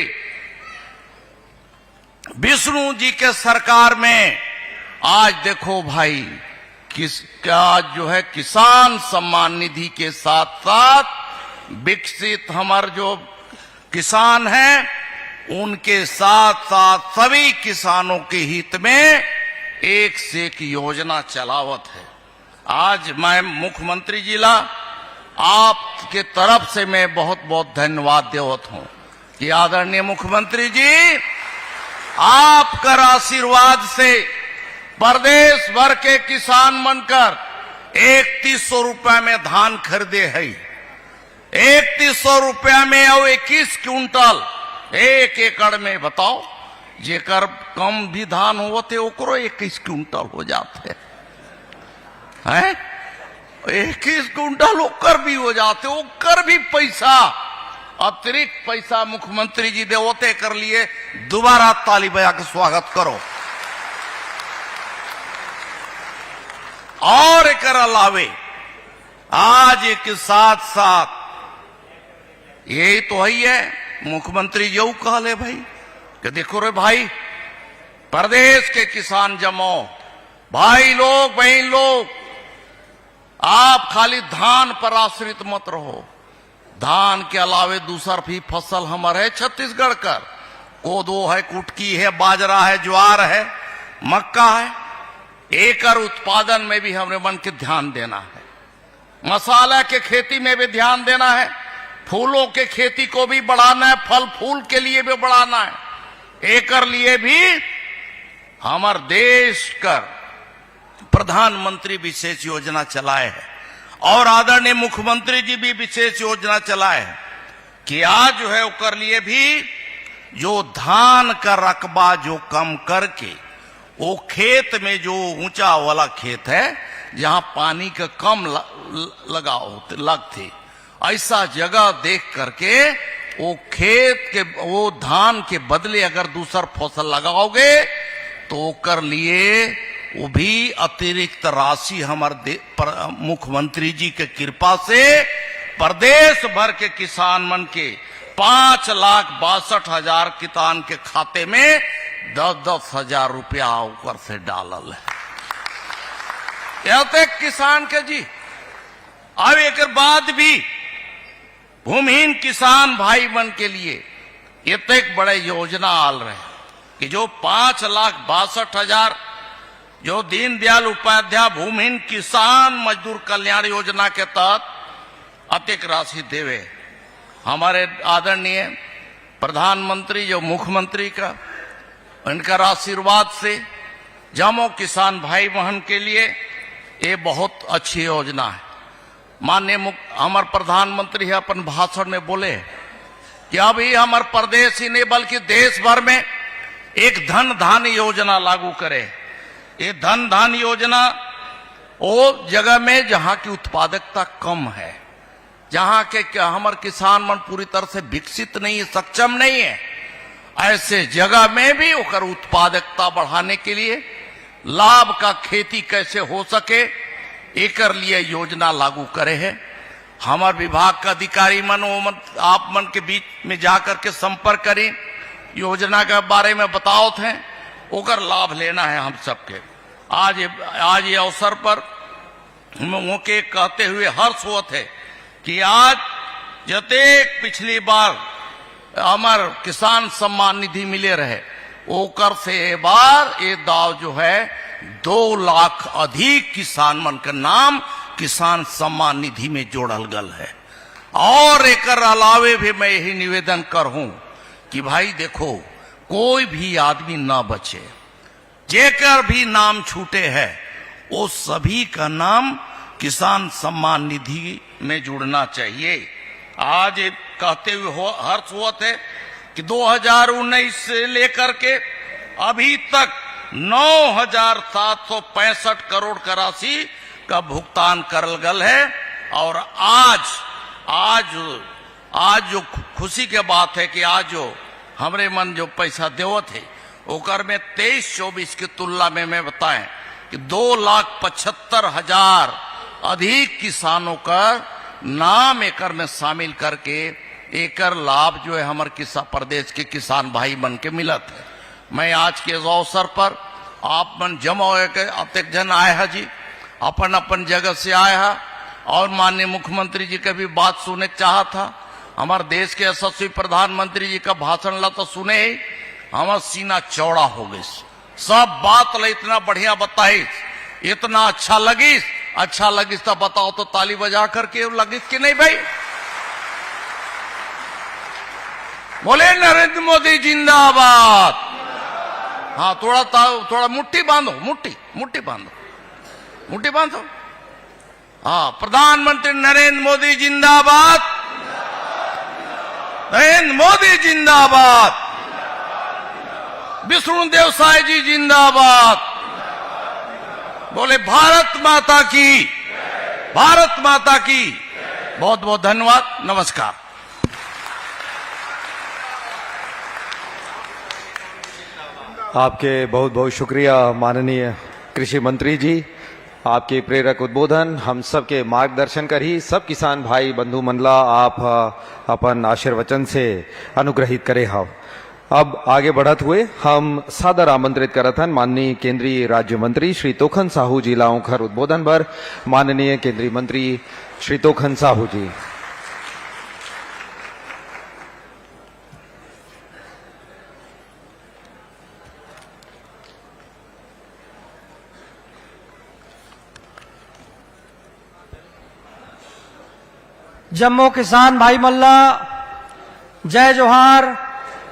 विष्णु जी के सरकार में आज देखो भाई आज जो है किसान सम्मान निधि के साथ साथ विकसित हमारे जो किसान हैं उनके साथ साथ सभी किसानों के हित में एक से एक योजना चलावत है। आज मैं मुख्यमंत्री जिला आपके तरफ से मैं बहुत बहुत धन्यवाद देवत हूं कि आदरणीय मुख्यमंत्री जी आपका आशीर्वाद से प्रदेश भर के किसान बनकर 3100 रुपया में धान खरीदे है। 3100 रुपया में और 21 क्विंटल 1 एकड़ में बताओ, जेकर कम भी धान होते ओकरो 21 क्विंटल हो जाते हैं। 21 क्विंटल ओकर भी हो जाते, ओकर भी पैसा अतिरिक्त पैसा मुख्यमंत्री जी देवते कर लिए। दोबारा ताली बजा के स्वागत करो। और एक अलावे आज एक साथ साथ यही तो ही है मुख्यमंत्री यू कहले भाई कि देखो रे भाई प्रदेश के किसान जमो भाई लोग बहन लोग, आप खाली धान पर आश्रित मत रहो। धान के अलावे दूसर भी फसल हमारे है छत्तीसगढ़ का, कोदो है, कुटकी है, बाजरा है, ज्वार है, मक्का है। एकर उत्पादन में भी हमने मन के ध्यान देना है, मसाला के खेती में भी ध्यान देना है, फूलों के खेती को भी बढ़ाना है, फल फूल के लिए भी बढ़ाना है। एकर लिए भी हमार देश का प्रधानमंत्री विशेष योजना चलाए है और आदरणीय मुख्यमंत्री जी भी विशेष योजना चलाए है कि आज जो है कर लिए भी जो धान का रकबा जो कम करके वो खेत में जो ऊंचा वाला खेत है जहां पानी का कम लगते ऐसा जगह देख करके वो खेत के वो धान के बदले अगर दूसर फसल लगाओगे तो कर लिए वो भी अतिरिक्त राशि हमारे मुख्यमंत्री जी के कृपा से प्रदेश भर के किसान मन के 5,62,000 किसान के खाते में 10-10 हजार रुपया ऊपर से डालल है। कहते किसान के जी अब एक बाद भी भूमिहीन किसान भाई मन के लिए एक बड़े योजना आल रहे कि जो 5,62,000 जो दीनदयाल उपाध्याय भूमिहीन किसान मजदूर कल्याण योजना के तहत अतिरिक्त राशि देवे हमारे आदरणीय प्रधानमंत्री जो मुख्यमंत्री का इनका आशीर्वाद से जम्मू किसान भाई बहन के लिए ये बहुत अच्छी योजना है। माननीय हमारे प्रधानमंत्री अपन भाषण में बोले कि अभी हमारे प्रदेश ही नहीं बल्कि देश भर में एक धन धान्य योजना लागू करे। ये धन धान्य योजना वो जगह में जहां की उत्पादकता कम है, जहां के हमारे किसान मन पूरी तरह से विकसित नहीं है, सक्षम नहीं है, ऐसे जगह में भी होकर उत्पादकता बढ़ाने के लिए लाभ का खेती कैसे हो सके एक लिए योजना लागू करे है। हमारे विभाग का अधिकारी मन आप मन के बीच में जाकर के संपर्क करें, योजना के बारे में बताओ थे, ओकर लाभ लेना है हम सबके। आज ये अवसर पर के कहते हुए हर्ष होत है कि आज जते पिछली बार हमार किसान सम्मान निधि मिले रहे ओकर से ए बार ये दाव जो है 2 लाख अधिक किसान मन का नाम किसान सम्मान निधि में जोड़ल गल है। और एक अलावे भी मैं यही निवेदन करूं कि भाई देखो कोई भी आदमी ना बचे, जेकर भी नाम छूटे है वो सभी का नाम किसान सम्मान निधि में जुड़ना चाहिए। आज कहते हुए हर्ष हुआ है कि 2019 से लेकर के अभी तक 9,765 करोड़ का राशि का भुगतान करल गल है। और आज जो खुशी के बात है कि आज जो हमरे मन जो पैसा देवत है ओकर में 23-24 की तुलना में मैं बताएं कि 2,75,000 अधिक किसानों का नाम एकर में शामिल करके एकर लाभ जो है हमारे किसान प्रदेश के किसान भाई मन के मिलत है। मैं आज के इस अवसर पर आप मन जमा हो के अत्यक जन आए है जी, अपन अपन जगह से आए है और माननीय मुख्यमंत्री जी का भी बात सुने चाहा था। हमारे देश के यशस्वी प्रधानमंत्री जी का भाषण ला तो सुने ही हमारा सीना चौड़ा हो गई, सब बात ला इतना बढ़िया बताई, इतना अच्छा लगी तो बताओ तो ताली बजा करके लगी कि नहीं भाई? बोले नरेंद्र मोदी जिंदाबाद। हाँ थोड़ा मुट्ठी बांधो। हाँ, प्रधानमंत्री नरेंद्र मोदी जिंदाबाद, नरेंद्र मोदी जिंदाबाद, विष्णुदेव साय जी जिंदाबाद। बोले भारत माता की बहुत बहुत धन्यवाद, नमस्कार। आपके बहुत बहुत शुक्रिया माननीय कृषि मंत्री जी। आपके प्रेरक उद्बोधन हम सबके मार्गदर्शन कर ही सब किसान भाई बंधु मंडला आप अपन आशीर्वचन से अनुग्रहित करे हाव। अब आगे बढ़त हुए हम सादर आमंत्रित करत हन माननीय केंद्रीय राज्य मंत्री श्री तोखन साहू जी लाओं खर उद्बोधन पर। माननीय केंद्रीय मंत्री श्री तोखन साहू जी। जम्मू किसान भाई मल्ला, जय जोहार,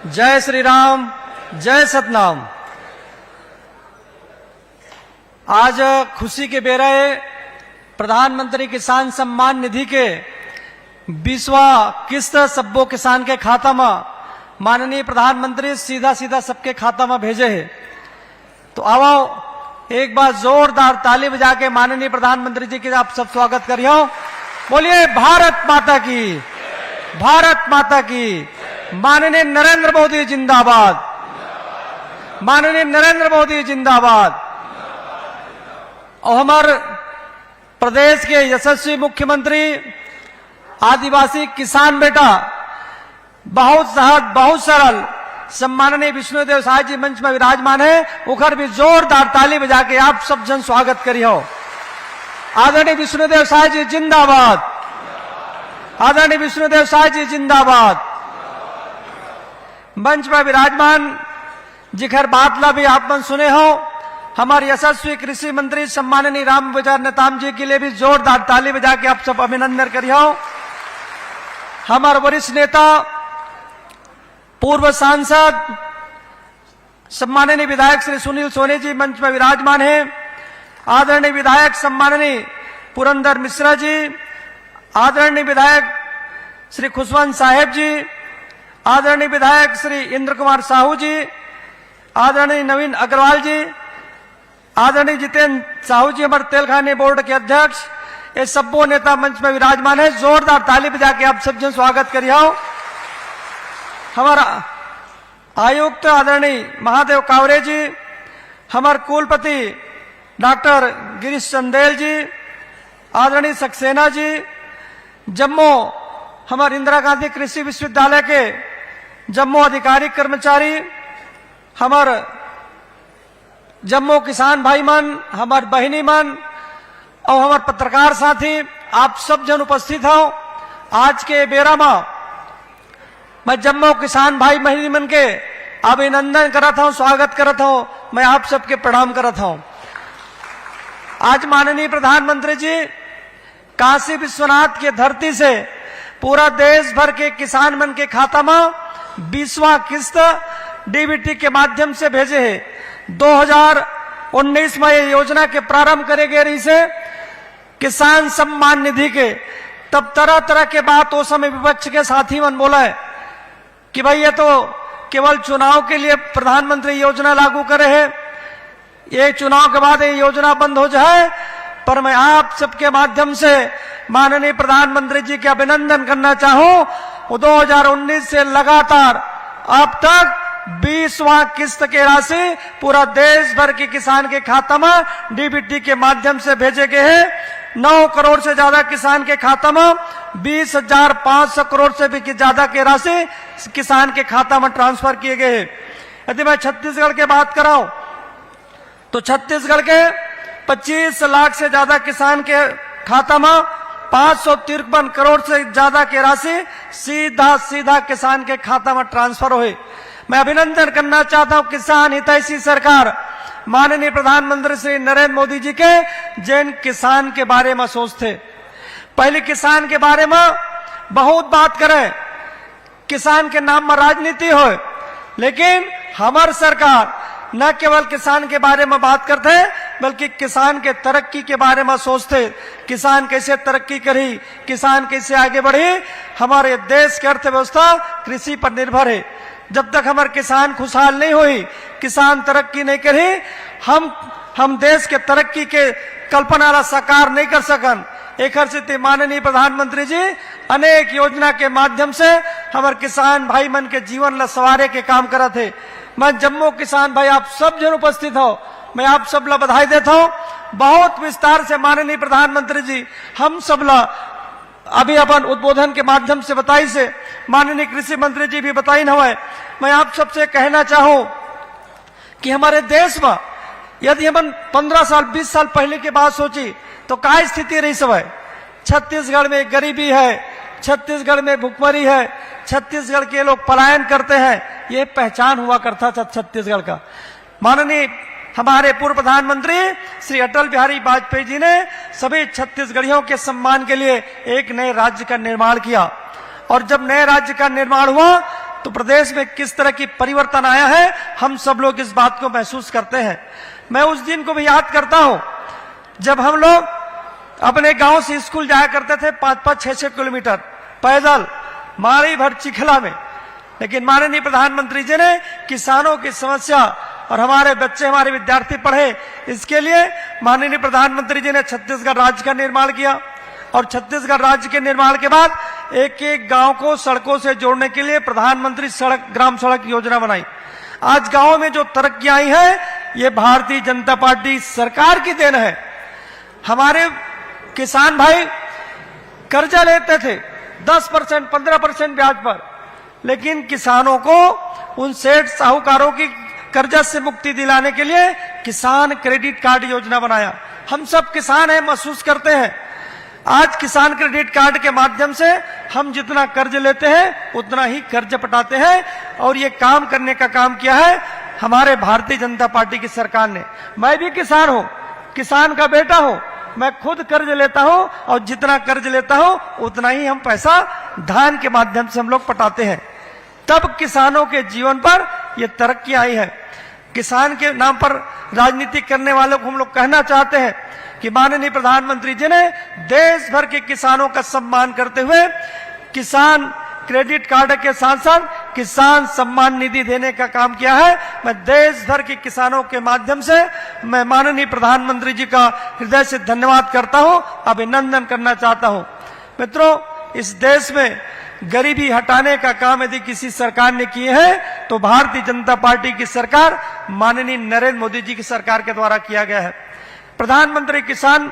जय श्री राम, जय सतनाम। आज खुशी के बेरे प्रधानमंत्री किसान सम्मान निधि के 20वां किस्त सब्बो किसान के खाता में माननीय प्रधानमंत्री सीधा सीधा सबके खाता में भेजे है। तो आओ एक बार जोरदार ताली बजा के माननीय प्रधानमंत्री जी के आप सब स्वागत करियो। बोलिए भारत माता की, भारत माता की। माननीय नरेंद्र मोदी जिंदाबाद, माननीय नरेंद्र मोदी जिंदाबाद। और हमारे प्रदेश के यशस्वी मुख्यमंत्री आदिवासी किसान बेटा बहुत सहज बहुत सरल सम्माननीय विष्णुदेव साय जी मंच में विराजमान है। उखर भी जोरदार ताली बजा के आप सब जन स्वागत करियो। आदरणीय विष्णुदेव साय जी जिंदाबाद, आदरणीय विष्णुदेव साय जी जिंदाबाद। मंच में विराजमान जिखर बातला भी आप मन सुने हो, हमारे यशस्वी कृषि मंत्री सम्माननीय रामविचार नेताम जी के लिए भी जोरदार ताली बजा के आप सब अभिनंदन करियो। हमारे वरिष्ठ नेता पूर्व सांसद सम्माननीय विधायक श्री सुनील सोनी जी मंच में विराजमान हैं। आदरणीय विधायक सम्माननीय पुरंदर मिश्रा जी, आदरणीय विधायक श्री खुशवंत साहेब जी, आदरणीय विधायक श्री इंद्र कुमार साहू जी, आदरणीय नवीन अग्रवाल जी, आदरणीय जितेंद्र साहू जी हमारे तेलखानी बोर्ड के अध्यक्ष, ये सबो नेता मंच में विराजमान है। जोरदार ताली बजा के आप सब जन स्वागत करिए। हमारा आयुक्त आदरणीय महादेव कावरे जी, हमारे कुलपति डॉक्टर गिरीश चंदेल जी, आदरणीय सक्सेना जी, जम्मू हमारे इंदिरा गांधी कृषि विश्वविद्यालय के जम्मू अधिकारिक कर्मचारी, हमारे जम्मू किसान भाई मन, हमारे बहिनी मन और हमारे पत्रकार साथी, आप सब जन उपस्थित हो। आज के बेरा में मैं जम्मू किसान भाई बहिनी मन के अभिनंदन करत हूं, स्वागत करत हूं, मैं आप सबके प्रणाम करत हूं। आज माननीय प्रधानमंत्री जी काशी विश्वनाथ के धरती से पूरा देश भर के किसान मन के खाता में 20वां किस्त डीबीटी के माध्यम से भेजे है। 2019 में ये योजना के प्रारंभ करे गए रही से किसान सम्मान निधि के, तब तरह तरह के बात उस समय विपक्ष के साथी मन बोला है कि भाई ये तो केवल चुनाव के लिए प्रधानमंत्री योजना लागू करे है, ये चुनाव के बाद ये योजना बंद हो जाए। पर मैं आप सबके माध्यम से माननीय प्रधानमंत्री जी के अभिनंदन करना चाहूं। 2019 से लगातार अब तक 20वां किस्त के राशि पूरा देश भर के किसान के खाता में डीबीटी के माध्यम से भेजे गए हैं। 9 करोड़ से ज्यादा किसान के खाता में 20,500 करोड़ से भी ज्यादा की राशि किसान के खाता में ट्रांसफर किए गए हैं। यदि मैं छत्तीसगढ़ की बात कराऊं तो छत्तीसगढ़ के 25 लाख से ज्यादा किसान के खाता में 553 करोड़ से ज्यादा की राशि सीधा सीधा किसान के खाता में ट्रांसफर हुई। मैं अभिनंदन करना चाहता हूं किसान हितैषी सरकार माननीय प्रधानमंत्री श्री नरेंद्र मोदी जी के, जिन किसान के बारे में सोचते। पहले किसान के बारे में बहुत बात करें, किसान के नाम में राजनीति हो, लेकिन हमारी सरकार न केवल किसान के बारे में बात करते बल्कि किसान के तरक्की के बारे में सोचते। किसान कैसे तरक्की करी, किसान कैसे आगे बढ़े। हमारे देश की अर्थव्यवस्था कृषि पर निर्भर है। जब तक हमारे किसान खुशहाल नहीं हुई, किसान तरक्की नहीं करी, हम देश के तरक्की के कल्पना ला साकार नहीं कर सकन। एक स्थिति माननीय प्रधानमंत्री जी अनेक योजना के माध्यम से हमारे किसान भाई मन के जीवन ला सवारे के काम करत है। मैं जम्मू किसान भाई आप सब जन उपस्थित हो, मैं आप सब ला बधाई देता हूँ। बहुत विस्तार से माननीय प्रधानमंत्री जी हम सब ला अभी अपन उद्बोधन के माध्यम से बताई से, माननीय कृषि मंत्री जी भी बताई न हुए। मैं आप सबसे कहना चाहूं कि हमारे देश में यदि हम 15 साल 20 साल पहले की बात सोची तो क्या स्थिति रही सब है। छत्तीसगढ़ में गरीबी है, छत्तीसगढ़ में भुखमरी है, छत्तीसगढ़ के लोग पलायन करते हैं, ये पहचान हुआ करता था छत्तीसगढ़ का। माननीय हमारे पूर्व प्रधानमंत्री श्री अटल बिहारी वाजपेयी जी ने सभी छत्तीसगढ़ियों के सम्मान के लिए एक नए राज्य का निर्माण किया, और जब नए राज्य का निर्माण हुआ तो प्रदेश में किस तरह की परिवर्तन आया है, हम सब लोग इस बात को महसूस करते हैं। मैं उस दिन को भी याद करता हूं जब हम लोग अपने गांव से स्कूल जाया करते थे 5-5, 6-6 किलोमीटर पैदल मारी भर चिखला में, लेकिन माननीय प्रधानमंत्री जी ने किसानों की समस्या और हमारे बच्चे, हमारे विद्यार्थी पढ़े, इसके लिए माननीय प्रधानमंत्री जी ने छत्तीसगढ़ राज्य का निर्माण किया और छत्तीसगढ़ राज्य के निर्माण के बाद एक एक गांव को सड़कों से जोड़ने के लिए प्रधानमंत्री ग्राम सड़क योजना बनाई। आज गांवों में जो तरक्की आई है ये भारतीय जनता पार्टी सरकार की देन है। हमारे किसान भाई कर्जा लेते थे 10%, 15% ब्याज पर, लेकिन किसानों को उन सेठ साहूकारों की कर्जा से मुक्ति दिलाने के लिए किसान क्रेडिट कार्ड योजना बनाया। हम सब किसान हैं, महसूस करते हैं। आज किसान क्रेडिट कार्ड के माध्यम से हम जितना कर्ज लेते हैं उतना ही कर्ज पटाते हैं और ये काम करने का काम किया है हमारे भारतीय जनता पार्टी की सरकार ने। मैं भी किसान हूं, किसान का बेटा हूं, मैं खुद कर्ज लेता हूं और जितना कर्ज लेता हूं उतना ही हम पैसा धान के माध्यम से हम लोग पटाते हैं। तब किसानों के जीवन पर यह तरक्की आई है। किसान के नाम पर राजनीति करने वालों को हम लोग कहना चाहते हैं कि माननीय प्रधानमंत्री जी ने देश भर के किसानों का सम्मान करते हुए किसान क्रेडिट कार्ड के साथ साथ किसान सम्मान निधि देने का काम किया है। मैं देश भर के किसानों के माध्यम से मैं माननीय प्रधानमंत्री जी का हृदय से धन्यवाद करता हूं, अभिनंदन करना चाहता हूं। मित्रों, इस देश में गरीबी हटाने का काम यदि किसी सरकार ने किए है तो भारतीय जनता पार्टी की सरकार माननीय नरेंद्र मोदी जी की सरकार के द्वारा किया गया है। प्रधानमंत्री किसान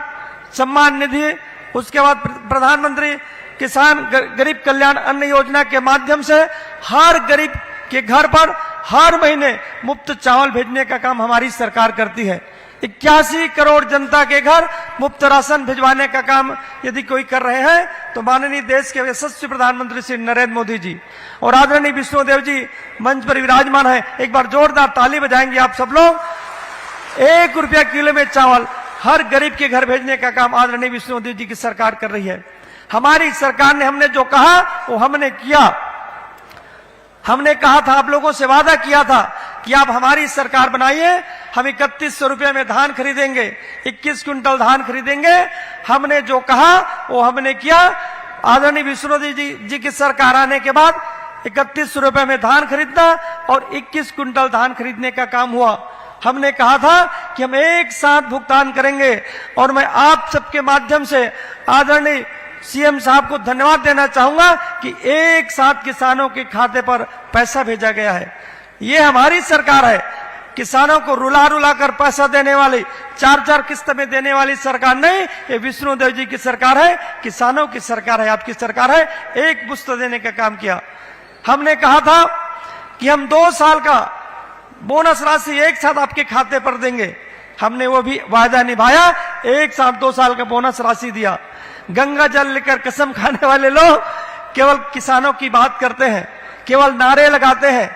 सम्मान निधि, उसके बाद प्रधानमंत्री किसान गरीब कल्याण अन्न योजना के माध्यम से हर गरीब के घर पर हर महीने मुफ्त चावल भेजने का काम हमारी सरकार करती है। 81 करोड़ जनता के घर मुफ्त राशन भिजवाने का काम यदि कोई कर रहे हैं तो माननीय देश के यशस्वी प्रधानमंत्री श्री नरेंद्र मोदी जी और आदरणीय विष्णुदेव जी मंच पर विराजमान है। एक बार जोरदार ताली बजाएंगे आप सब लोग। 1 रुपया किलो में चावल हर गरीब के घर भेजने का काम आदरणीय विष्णुदेव जी की सरकार कर रही है। हमारी सरकार ने हमने जो कहा वो हमने किया। हमने कहा था, आप लोगों से वादा किया था कि आप हमारी सरकार बनाइए, हम 3100 रुपये में धान खरीदेंगे, 21 क्विंटल धान खरीदेंगे। हमने जो कहा वो हमने किया। आदरणीय विष्णुदेव जी की सरकार आने के बाद 3100 रुपये में धान खरीदना और 21 क्विंटल धान खरीदने का काम हुआ। हमने कहा था कि हम एक साथ भुगतान करेंगे और मैं आप सबके माध्यम से आदरणीय सीएम साहब को धन्यवाद देना चाहूंगा कि एक साथ किसानों के खाते पर पैसा भेजा गया है। ये हमारी सरकार है। किसानों को रुला रुला कर पैसा देने वाली, 4-4 किस्त में देने वाली सरकार नहीं, ये विष्णुदेव जी की सरकार है, किसानों की सरकार है, आपकी सरकार है। एक मुश्त देने का काम किया। हमने कहा था कि हम 2 साल का बोनस राशि एक साथ आपके खाते पर देंगे। हमने वो भी वायदा निभाया, एक साथ 2 साल का बोनस राशि दिया। गंगा जल लेकर कसम खाने वाले लोग केवल किसानों की बात करते हैं, केवल नारे लगाते हैं।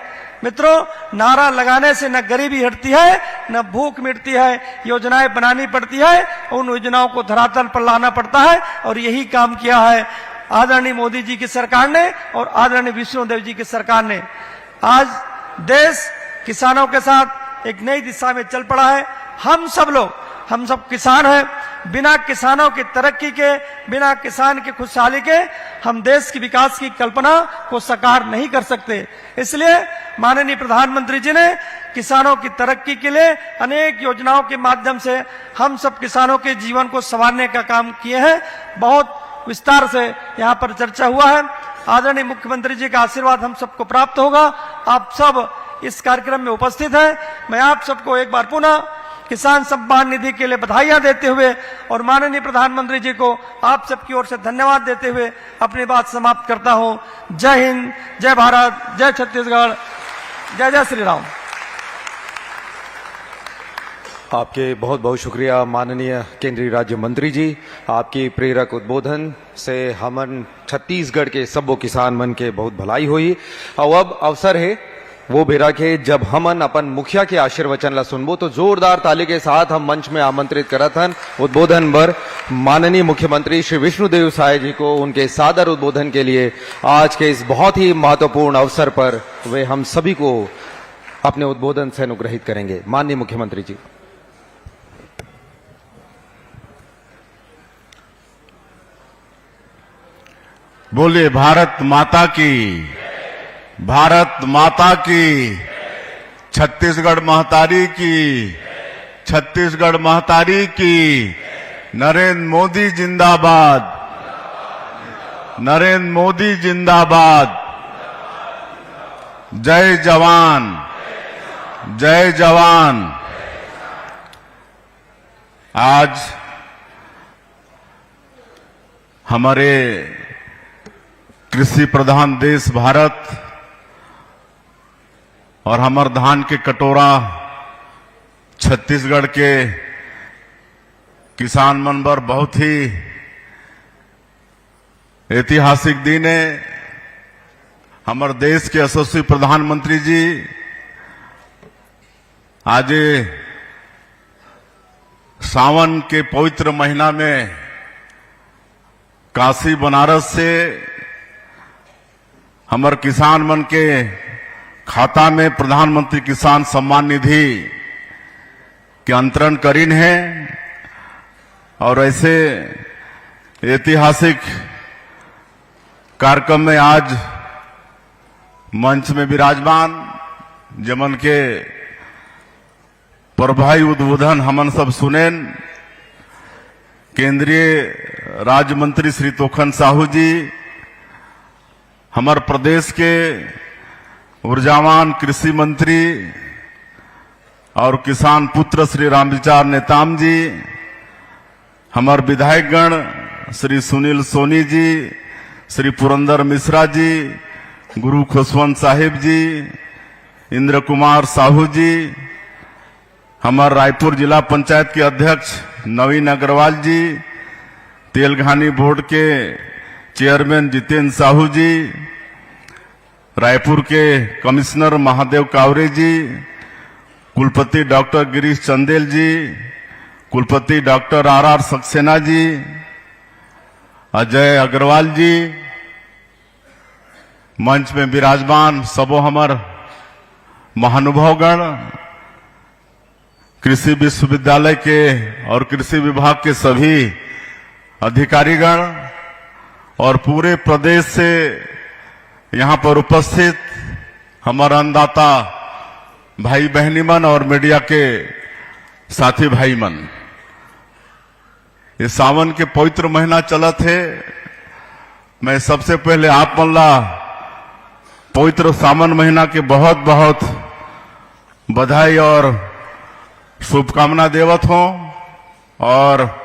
मित्रों, नारा लगाने से न गरीबी हटती है, न भूख मिटती है। योजनाएं बनानी पड़ती है, उन योजनाओं को धरातल पर लाना पड़ता है और यही काम किया है आदरणीय मोदी जी की सरकार ने और आदरणीय विष्णुदेव जी की सरकार ने। आज देश किसानों के साथ एक नई दिशा में चल पड़ा है। हम सब किसान हैं। बिना किसानों की तरक्की के, बिना किसान की खुशहाली के हम देश की विकास की कल्पना को साकार नहीं कर सकते। इसलिए माननीय प्रधानमंत्री जी ने किसानों की तरक्की के लिए अनेक योजनाओं के माध्यम से हम सब किसानों के जीवन को संवारने का काम किए हैं। बहुत विस्तार से यहाँ पर चर्चा हुआ है। आदरणीय मुख्यमंत्री जी का आशीर्वाद हम सबको प्राप्त होगा। आप सब इस कार्यक्रम में उपस्थित हैं। मैं आप सबको एक बार पुनः किसान सम्मान निधि के लिए बधाइयां देते हुए और माननीय प्रधानमंत्री जी को आप सबकी ओर से धन्यवाद देते हुए अपनी बात समाप्त करता हूं। जय हिंद, जय भारत, जय छत्तीसगढ़, जय जय श्री राम। आपके बहुत बहुत शुक्रिया माननीय केंद्रीय राज्य मंत्री जी। आपकी प्रेरक उद्बोधन से हमन छत्तीसगढ़ के सबो किसान मन के बहुत भलाई हुई। और अब अवसर है वो भी रखे जब हमन अपन मुखिया के आशीर्वचन ला सुनबो तो जोरदार ताली के साथ हम मंच में आमंत्रित करत हन उद्बोधन बर माननीय मुख्यमंत्री श्री विष्णुदेव साय जी को उनके सादर उद्बोधन के लिए आज के इस बहुत ही महत्वपूर्ण अवसर पर वे हम सभी को अपने उद्बोधन से अनुग्रहित करेंगे। माननीय मुख्यमंत्री जी। बोलिए भारत माता की, भारत माता की, छत्तीसगढ़ महतारी की, छत्तीसगढ़ महतारी की, नरेंद्र मोदी जिंदाबाद, नरेंद्र मोदी जिंदाबाद, जय जवान, जय जवान। आज हमारे कृषि प्रधान देश भारत और हमर धान के कटोरा छत्तीसगढ़ के किसान मन बर बहुत ही ऐतिहासिक दिन है। हमर देश के यशस्वी प्रधानमंत्री जी आज सावन के पवित्र महीना में काशी बनारस से हमर किसान मन के खाता में प्रधानमंत्री किसान सम्मान निधि के अंतरण करीन है और ऐसे ऐतिहासिक कार्यक्रम में आज मंच में विराजमान जमन के प्रभाई उद्बोधन हमन सब सुनेन। केंद्रीय राज्य मंत्री श्री तोखन साहू जी, हमारे प्रदेश के ऊर्जावान कृषि मंत्री और किसान पुत्र श्री रामविचार नेताम जी, हमारे विधायकगण श्री सुनील सोनी जी, श्री पुरंदर मिश्रा जी, गुरु खुशवंत साहिब जी, इंद्र कुमार साहू जी, हमारे रायपुर जिला पंचायत के अध्यक्ष नवीन अग्रवाल जी, तेलघानी बोर्ड के चेयरमैन जितेंद्र साहू जी, रायपुर के कमिश्नर महादेव कावरे जी, कुलपति डॉक्टर गिरीश चंदेल जी, कुलपति डॉक्टर आर सक्सेना जी, अजय अग्रवाल जी, मंच में विराजमान सबो हमर महानुभावगण, कृषि विश्वविद्यालय के और कृषि विभाग के सभी अधिकारीगण और पूरे प्रदेश से यहां पर उपस्थित हमारा अन्नदाता भाई बहनी मन और मीडिया के साथी भाई मन, ये सावन के पवित्र महीना चलत है। मैं सबसे पहले आप मन ला पवित्र सावन महीना के बहुत बहुत बधाई और शुभकामना देवत हूं और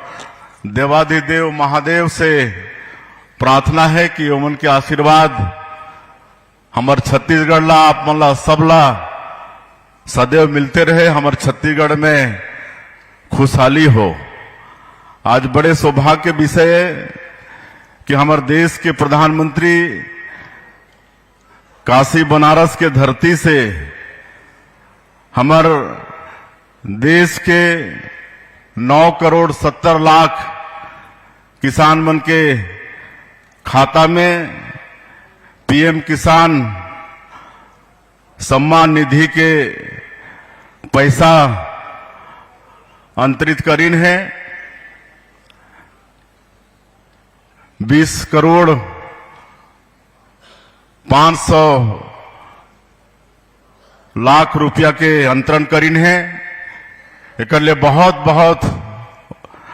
देवाधिदेव महादेव से प्रार्थना है कि उमन के आशीर्वाद हमार छत्तीसगढ़ ला आप मन ला सब ला सदैव मिलते रहे, हमार छत्तीसगढ़ में खुशहाली हो। आज बड़े सौभाग्य के विषय है कि हमारे देश के प्रधानमंत्री काशी बनारस के धरती से हमारे देश के 9 करोड़ 70 लाख किसान मन के खाता में पीएम किसान सम्मान निधि के पैसा अंतरित करीन है। 20 करोड़ 500 लाख रुपया के अंतरण करीन है। एक लिए बहुत बहुत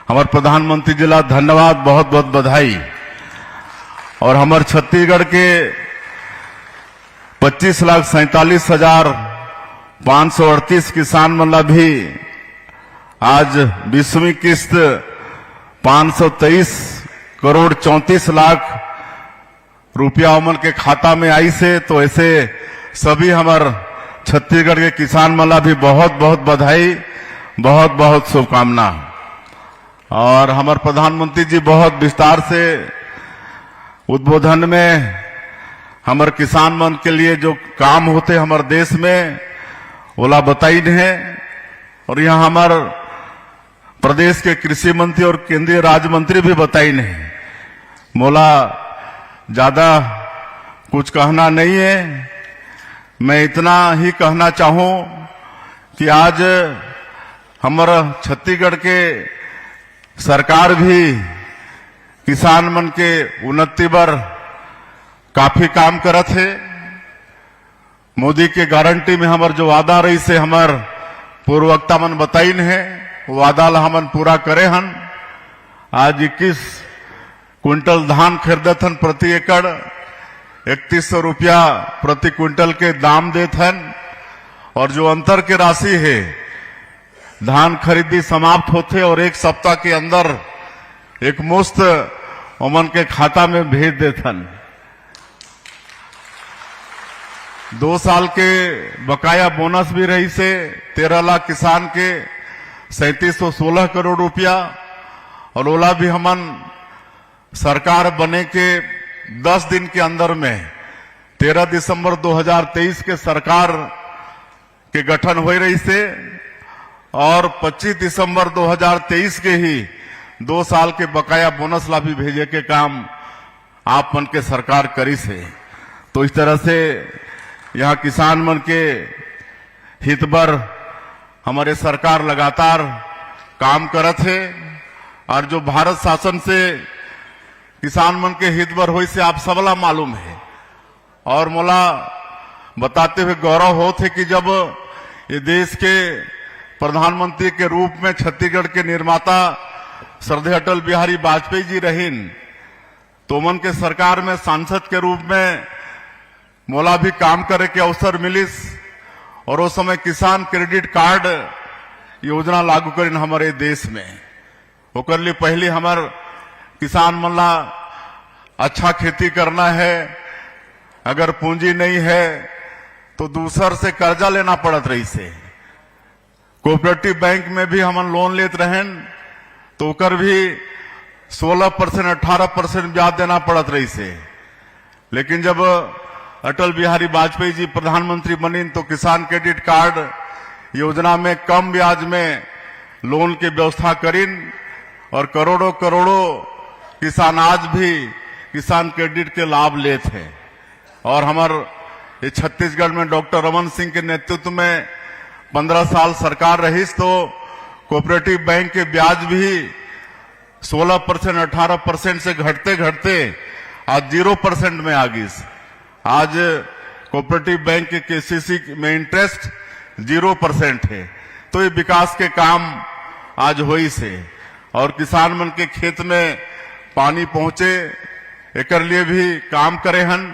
हमारे प्रधानमंत्री जी ला धन्यवाद, बहुत बहुत बधाई। और हमारे छत्तीसगढ़ के 25,47,538 किसान मन ला भी आज 20वीं किस्त 523 करोड़ 34 लाख रुपया उमन के खाता में आई से, तो ऐसे सभी हमारे छत्तीसगढ़ के किसान मन ला भी बहुत बहुत बधाई, बहुत बहुत शुभकामना। और हमारे प्रधानमंत्री जी बहुत विस्तार से उद्बोधन में हमारे किसान मन के लिए जो काम होते हमारे देश में ओला बताई है। और यहाँ हमारे प्रदेश के कृषि मंत्री और केंद्रीय राज्य मंत्री भी बताई नहीं। मोला ज्यादा कुछ कहना नहीं है। मैं इतना ही कहना चाहूं कि आज हमारा छत्तीसगढ़ के सरकार भी किसान मन के उन्नति पर काफी काम करत है। मोदी के गारंटी में हमार जो वादा रही से हमार पूर्ववक्ता मन बताइन है, वो वादा ला हमन पूरा करे हन। आज 21 क्विंटल धान खरीदत हन प्रति एकड़, 3100 रुपया प्रति क्विंटल के दाम देत हन। और जो अंतर के राशि है, धान खरीदी समाप्त होते और एक सप्ताह के अंदर एक मुश्त ओमन के खाता में भेज देथन। 2 साल के बकाया बोनस भी रही से 13 लाख किसान के 3716 करोड़ रुपया। और ओला भी हमन सरकार बने के 10 दिन के अंदर में 13 दिसंबर 2023 के सरकार के गठन हो रही से और 25 दिसंबर 2023 के ही 2 साल के बकाया बोनस ला भी भेजे के काम आप मन के सरकार करी से। तो इस तरह से यहाँ किसान मन के हित बर हमारे सरकार लगातार काम करत है। और जो भारत शासन से किसान मन के हित बर होई से आप सबला मालूम है। और मोला बताते हुए गौरव होत है कि जब ये देश के प्रधानमंत्री के रूप में छत्तीसगढ़ के निर्माता श्रद्धेय अटल बिहारी वाजपेयी जी रहीन, तो मन के सरकार में सांसद के रूप में मोला भी काम करे के अवसर मिलिस। और उस समय किसान क्रेडिट कार्ड योजना लागू करीन हमारे देश में। ओकर लिए पहले हमार किसान मन ला अच्छा खेती करना है, अगर पूंजी नहीं है तो दूसर से कर्जा लेना पड़त रही से। कोऑपरेटिव बैंक में भी हमन लोन लेत रहें तो ओकर भी 16% 18% ब्याज देना पड़त रही से। लेकिन जब अटल बिहारी वाजपेयी जी प्रधानमंत्री बने तो किसान क्रेडिट कार्ड योजना में कम ब्याज में लोन की व्यवस्था करीन। और करोड़ों करोड़ों किसान आज भी किसान क्रेडिट के लाभ लेते हैं। और हमारे छत्तीसगढ़ में डॉक्टर रमन सिंह के नेतृत्व में 15 साल सरकार रही तो कोऑपरेटिव बैंक के ब्याज भी 16% 18% से घटते घटते आज 0% में आ गई। आज कोऑपरेटिव बैंक के केसीसी में इंटरेस्ट 0% है। तो ये विकास के काम आज होई से। और किसान मन के खेत में पानी पहुंचे एकर लिए भी काम करे हन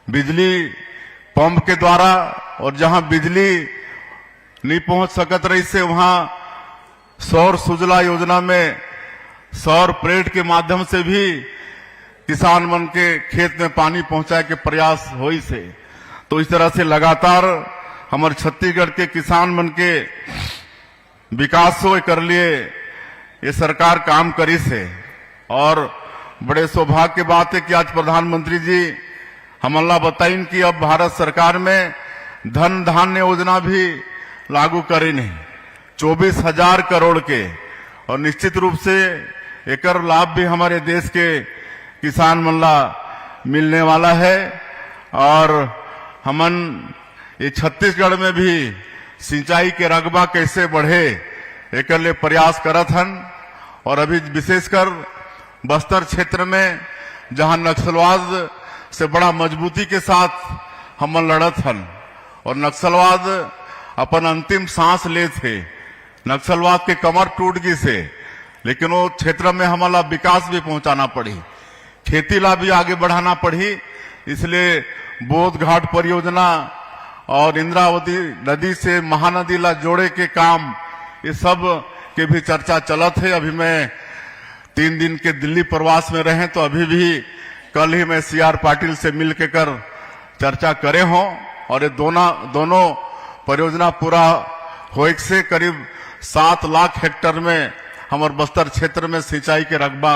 बिजली पंप के द्वारा। और जहां बिजली नहीं पहुंच सकत रही से वहां सौर सुजला योजना में सौर प्लेट के माध्यम से भी किसान मन के खेत में पानी पहुंचाए के प्रयास होई से। तो इस तरह से लगातार हमारे छत्तीसगढ़ के किसान मन के विकास हो कर लिए ये सरकार काम करी से। और बड़े सौभाग्य की बात है कि आज प्रधानमंत्री जी हमला बताइन कि अब भारत सरकार में धन धान्य योजना भी लागू करे नहीं 24,000 करोड़ के। और निश्चित रूप से एकर लाभ भी हमारे देश के किसान मल्ला मिलने वाला है। और हमन ये छत्तीसगढ़ में भी सिंचाई के रकबा कैसे बढ़े एकर लिए प्रयास करत हन। और अभी विशेषकर बस्तर क्षेत्र में जहां नक्सलवाद से बड़ा मजबूती के साथ हमन लड़त हन और नक्सलवाद अपन अंतिम सांस ले थे। नक्सलवाद के कमर टूट गई से, लेकिन वो क्षेत्र में हमारा विकास भी पहुंचाना पड़ी, खेती ला भी आगे बढ़ाना पड़ी। इसलिए बोध घाट परियोजना और इंद्रावती नदी से महानदी ला जोड़े के काम ये सब के भी चर्चा चलत है। अभी मैं 3 दिन के दिल्ली प्रवास में रहे तो अभी भी कल ही मैं CR पाटिल से मिल के कर चर्चा करे हों। और ये दोनों परियोजना पूरा होए से करीब 7 लाख हेक्टेयर में हमारे बस्तर क्षेत्र में सिंचाई के रकबा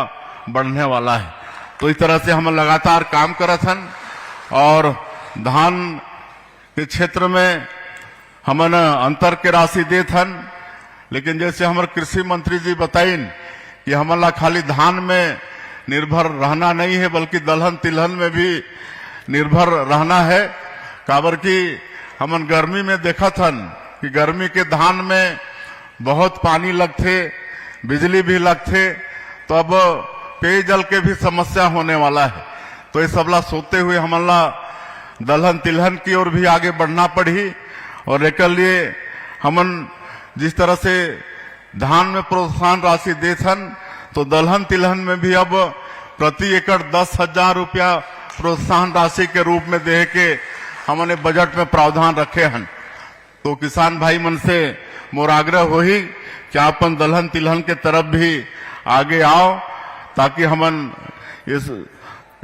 बढ़ने वाला है। तो इस तरह से हम लगातार काम करत हन। और धान के क्षेत्र में हमन अंतर के राशि देत हन। लेकिन जैसे हमारे कृषि मंत्री जी बताइन कि हमला खाली धान में निर्भर रहना नहीं है बल्कि दलहन तिलहन में भी निर्भर रहना है। काबर की हमन गर्मी में देखा थन कि गर्मी के धान में बहुत पानी लगथे, बिजली भी लगथे, तो अब पेयजल के भी समस्या होने वाला है। तो ये सबला सोचते हुए हमला दलहन तिलहन की ओर भी आगे बढ़ना पड़ी और एक लिए हमन जिस तरह से धान में प्रोत्साहन राशि देथन तो दलहन तिलहन में भी अब प्रति एकड़ 10,000 रुपया प्रोत्साहन राशि के रूप में दे के हमने बजट में प्रावधान रखे हैं। तो किसान भाई मन से मोर आग्रह हो ही कि अपन दलहन तिलहन के तरफ भी आगे आओ ताकि हमन इस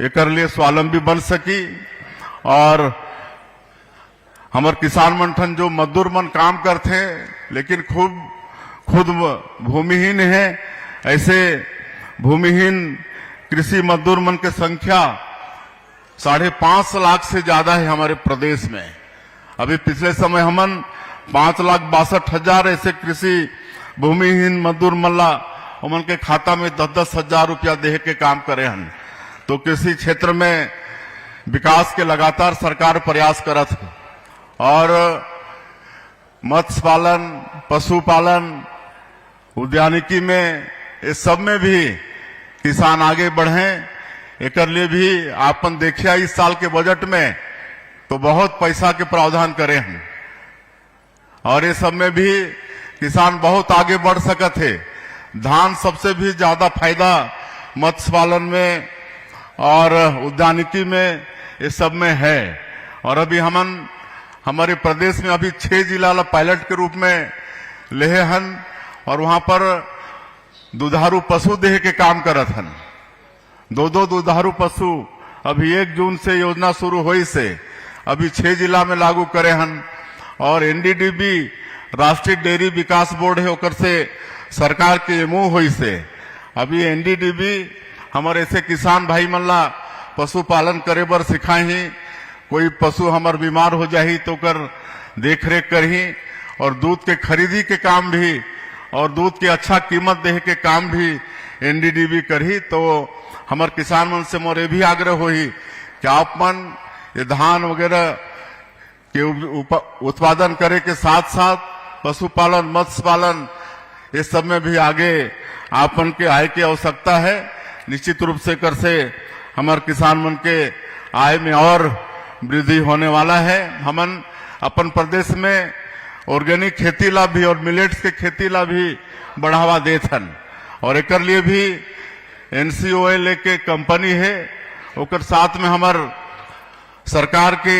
एकर लिए स्वावलंबी बन सकी। और हमार किसान मंठन जो मजदूर मन काम करते लेकिन खुद भूमिहीन है, ऐसे भूमिहीन कृषि मजदूर मन की संख्या 5.5 लाख से ज्यादा है हमारे प्रदेश में। अभी पिछले समय हमन 5,62,000 ऐसे कृषि भूमिहीन मजदूर मल्ला उमन के खाता में 10-10 हजार रुपया दे के काम करे हन। तो कृषि क्षेत्र में विकास के लगातार सरकार प्रयास करत है और मत्स्य पालन, पशुपालन, उद्यानिकी में इस सब में भी किसान आगे बढ़े। एक लिए भी आपन देखिया इस साल के बजट में तो बहुत पैसा के प्रावधान करे हैं और ये सब में भी किसान बहुत आगे बढ़ सकत है। धान सबसे भी ज्यादा फायदा मत्स्य पालन में और उद्यानिकी में ये सब में है। और अभी हमारे प्रदेश में अभी 6 जिला पायलट के रूप में लेहे हन और वहां पर दुधारू पशु देह के काम करत हन। 2 दुधारू पशु अभी 1 जून से योजना शुरू हुई से अभी 6 जिला में लागू करे हन। और एनडीडीबी राष्ट्रीय डेयरी विकास बोर्ड है ओकर से सरकार के एमओ हुई से अभी एनडीडीबी हमारे ऐसे किसान भाई मन ला पशुपालन करे बर सिखाई ही। कोई पशु हमार बीमार हो जाही तो कर देख रेख करही और दूध के खरीदी के काम भी और दूध के अच्छा कीमत दे के काम भी एनडीडीबी करही। तो हमार किसान मन से मोर भी आग्रह होही कि आप मन ये धान वगैरह के उत्पादन करे के साथ साथ पशुपालन, मत्स्य पालन ये सब में भी आगे आपन के आय की आवश्यकता है। निश्चित रूप से कर से हमारे किसान मन के आय में और वृद्धि होने वाला है। हमन अपन प्रदेश में ऑर्गेनिक खेती ला भी और मिलेट्स के खेती ला भी बढ़ावा देथन और एक लिए भी एनसीओएल के कंपनी है ओकर साथ में हमार सरकार के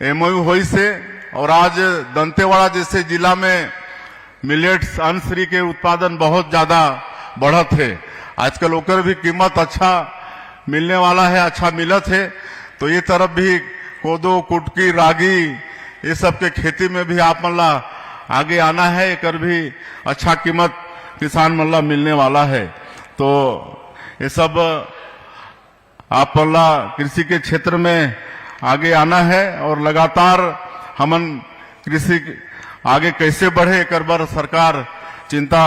एमओयू हुई से और आज दंतेवाड़ा जैसे जिला में मिलेट्स अनश्री के उत्पादन बहुत ज्यादा बढ़त है। आजकल ओकर भी कीमत अच्छा मिलने वाला है, अच्छा मिलत है। तो ये तरफ भी कोदो, कुटकी, रागी ये सब के खेती में भी आप मन ला आगे आना है। एकर भी अच्छा कीमत किसान मन ला मिलने वाला है। तो ये सब आप मन ला कृषि के क्षेत्र में आगे आना है और लगातार हमन कृषि आगे कैसे बढ़े एक बार सरकार चिंता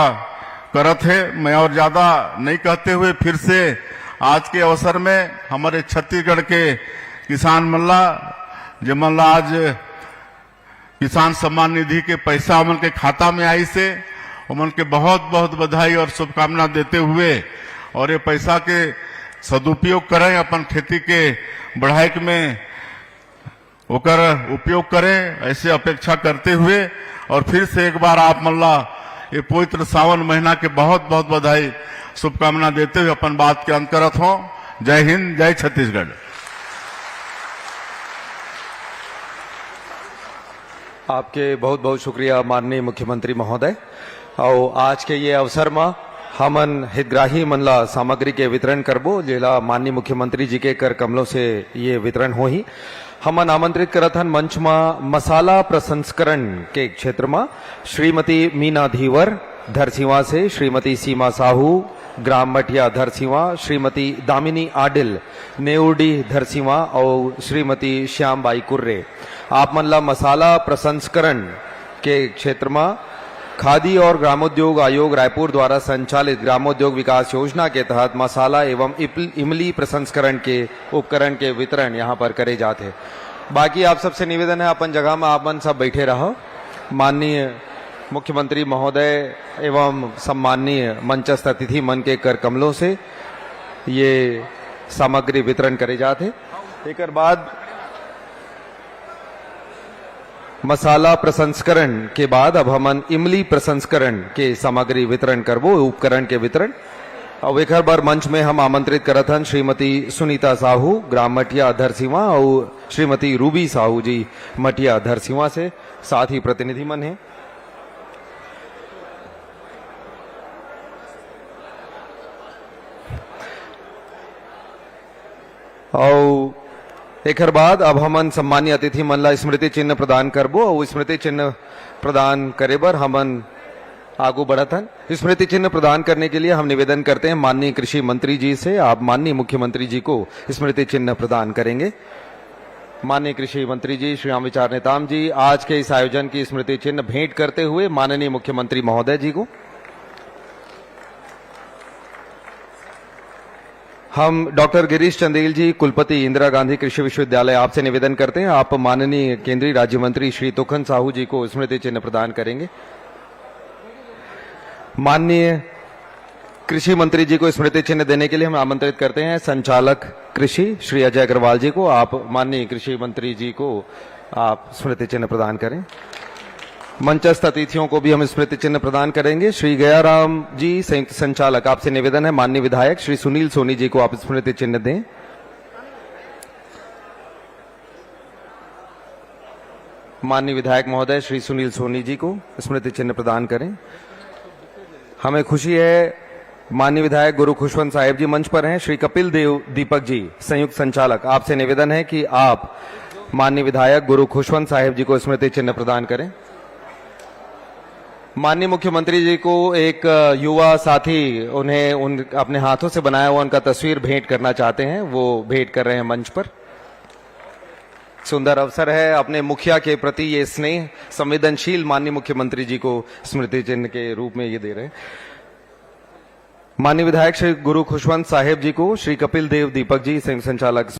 करत है। मैं और ज्यादा नहीं कहते हुए फिर से आज के अवसर में हमारे छत्तीसगढ़ के किसान मल्ला जमल्ला आज किसान सम्मान निधि के पैसा उमन के खाता में आई से उमन के बहुत बहुत बधाई और शुभकामना देते हुए और ये पैसा के सदुपयोग करें, अपन खेती के बढ़ाई में ओकर उपयोग करें, ऐसे अपेक्षा करते हुए और फिर से एक बार आप मल्ला ये पवित्र सावन महीना के बहुत बहुत बधाई शुभकामना देते हुए अपन बात के अंत करत हो। जय हिंद, जय छत्तीसगढ़। आपके बहुत बहुत शुक्रिया माननीय मुख्यमंत्री महोदय। और आज के ये अवसर में हमन हितग्राही मनला सामग्री के वितरण करबो जेला माननीय मुख्यमंत्री जी के कर कमलों से ये वितरण हो ही। हमन आमंत्रित करत हन मंच में मसाला प्रसंस्करण के क्षेत्र में श्रीमती मीना धीवर धरसीवा से, श्रीमती सीमा साहू ग्राम मठिया धरसीवा, श्रीमती दामिनी आडिल नेउडी धरसीवा और श्रीमती श्यामबाई कुर्रे। आप मन ला मसाला प्रसंस्करण के क्षेत्र में खादी और ग्रामोद्योग आयोग रायपुर द्वारा संचालित ग्रामोद्योग विकास योजना के तहत मसाला एवं इमली प्रसंस्करण के उपकरण के वितरण यहाँ पर करे जाते। बाकी आप सबसे निवेदन है अपन जगह में आप मन सब बैठे रहो। माननीय मुख्यमंत्री महोदय एवं सम्माननीय मंचस्थ अतिथि मन के कर कमलों से ये सामग्री वितरण करे जाते। एक बाद मसाला प्रसंस्करण के बाद अब हमन इमली प्रसंस्करण के सामग्री वितरण करबो, उपकरण के वितरण। और एक बार मंच में हम आमंत्रित करत हन श्रीमती सुनीता साहू ग्राम मठिया धरसीवा और श्रीमती रूबी साहू जी मठिया धरसीवा से, साथ ही प्रतिनिधि मन है। और एक बाद अब हमन सम्मानीय अतिथि मन ला स्मृति चिन्ह प्रदान करबो और स्मृति चिन्ह प्रदान करे बर हमन आगू बढ़त हन। स्मृति चिन्ह प्रदान करने के लिए हम निवेदन करते हैं माननीय कृषि मंत्री जी से, आप माननीय मुख्यमंत्री जी को स्मृति चिन्ह प्रदान करेंगे। माननीय कृषि मंत्री जी श्री राम विचार नेताम जी आज के इस आयोजन की स्मृति चिन्ह भेंट करते हुए माननीय मुख्यमंत्री महोदय जी को हम डॉक्टर गिरीश चंदेल जी कुलपति इंदिरा गांधी कृषि विश्वविद्यालय आपसे निवेदन करते हैं आप माननीय केंद्रीय राज्य मंत्री श्री तुखन साहू जी को स्मृति चिन्ह प्रदान करेंगे। माननीय कृषि मंत्री जी को स्मृति चिन्ह देने के लिए हम आमंत्रित करते हैं संचालक कृषि श्री अजय अग्रवाल जी को। आप माननीय कृषि मंत्री जी को आप स्मृति चिन्ह प्रदान करें। मंचस्थ अतिथियों को भी हम स्मृति चिन्ह प्रदान करेंगे। श्री गयाराम जी संयुक्त संचालक आपसे निवेदन है माननीय विधायक श्री सुनील सोनी जी को आप स्मृति चिन्ह दें। माननीय विधायक महोदय श्री सुनील सोनी जी को स्मृति चिन्ह प्रदान करें। हमें खुशी है माननीय विधायक गुरु खुशवंत साहेब जी मंच पर हैं। श्री कपिल देव दीपक जी संयुक्त संचालक आपसे निवेदन है कि आप माननीय विधायक गुरु खुशवंत साहेब जी को स्मृति चिन्ह प्रदान करें। माननीय मुख्यमंत्री जी को एक युवा साथी उन्हें अपने हाथों से बनाया हुआ उनका तस्वीर भेंट करना चाहते हैं, वो भेंट कर रहे हैं मंच पर। सुंदर अवसर है, अपने मुखिया के प्रति ये स्नेह संवेदनशील माननीय मुख्यमंत्री जी को स्मृति चिन्ह के रूप में ये दे रहे हैं। माननीय विधायक श्री गुरु खुशवंत साहेब जी को श्री कपिल देव दीपक जी संयुक्त संचालक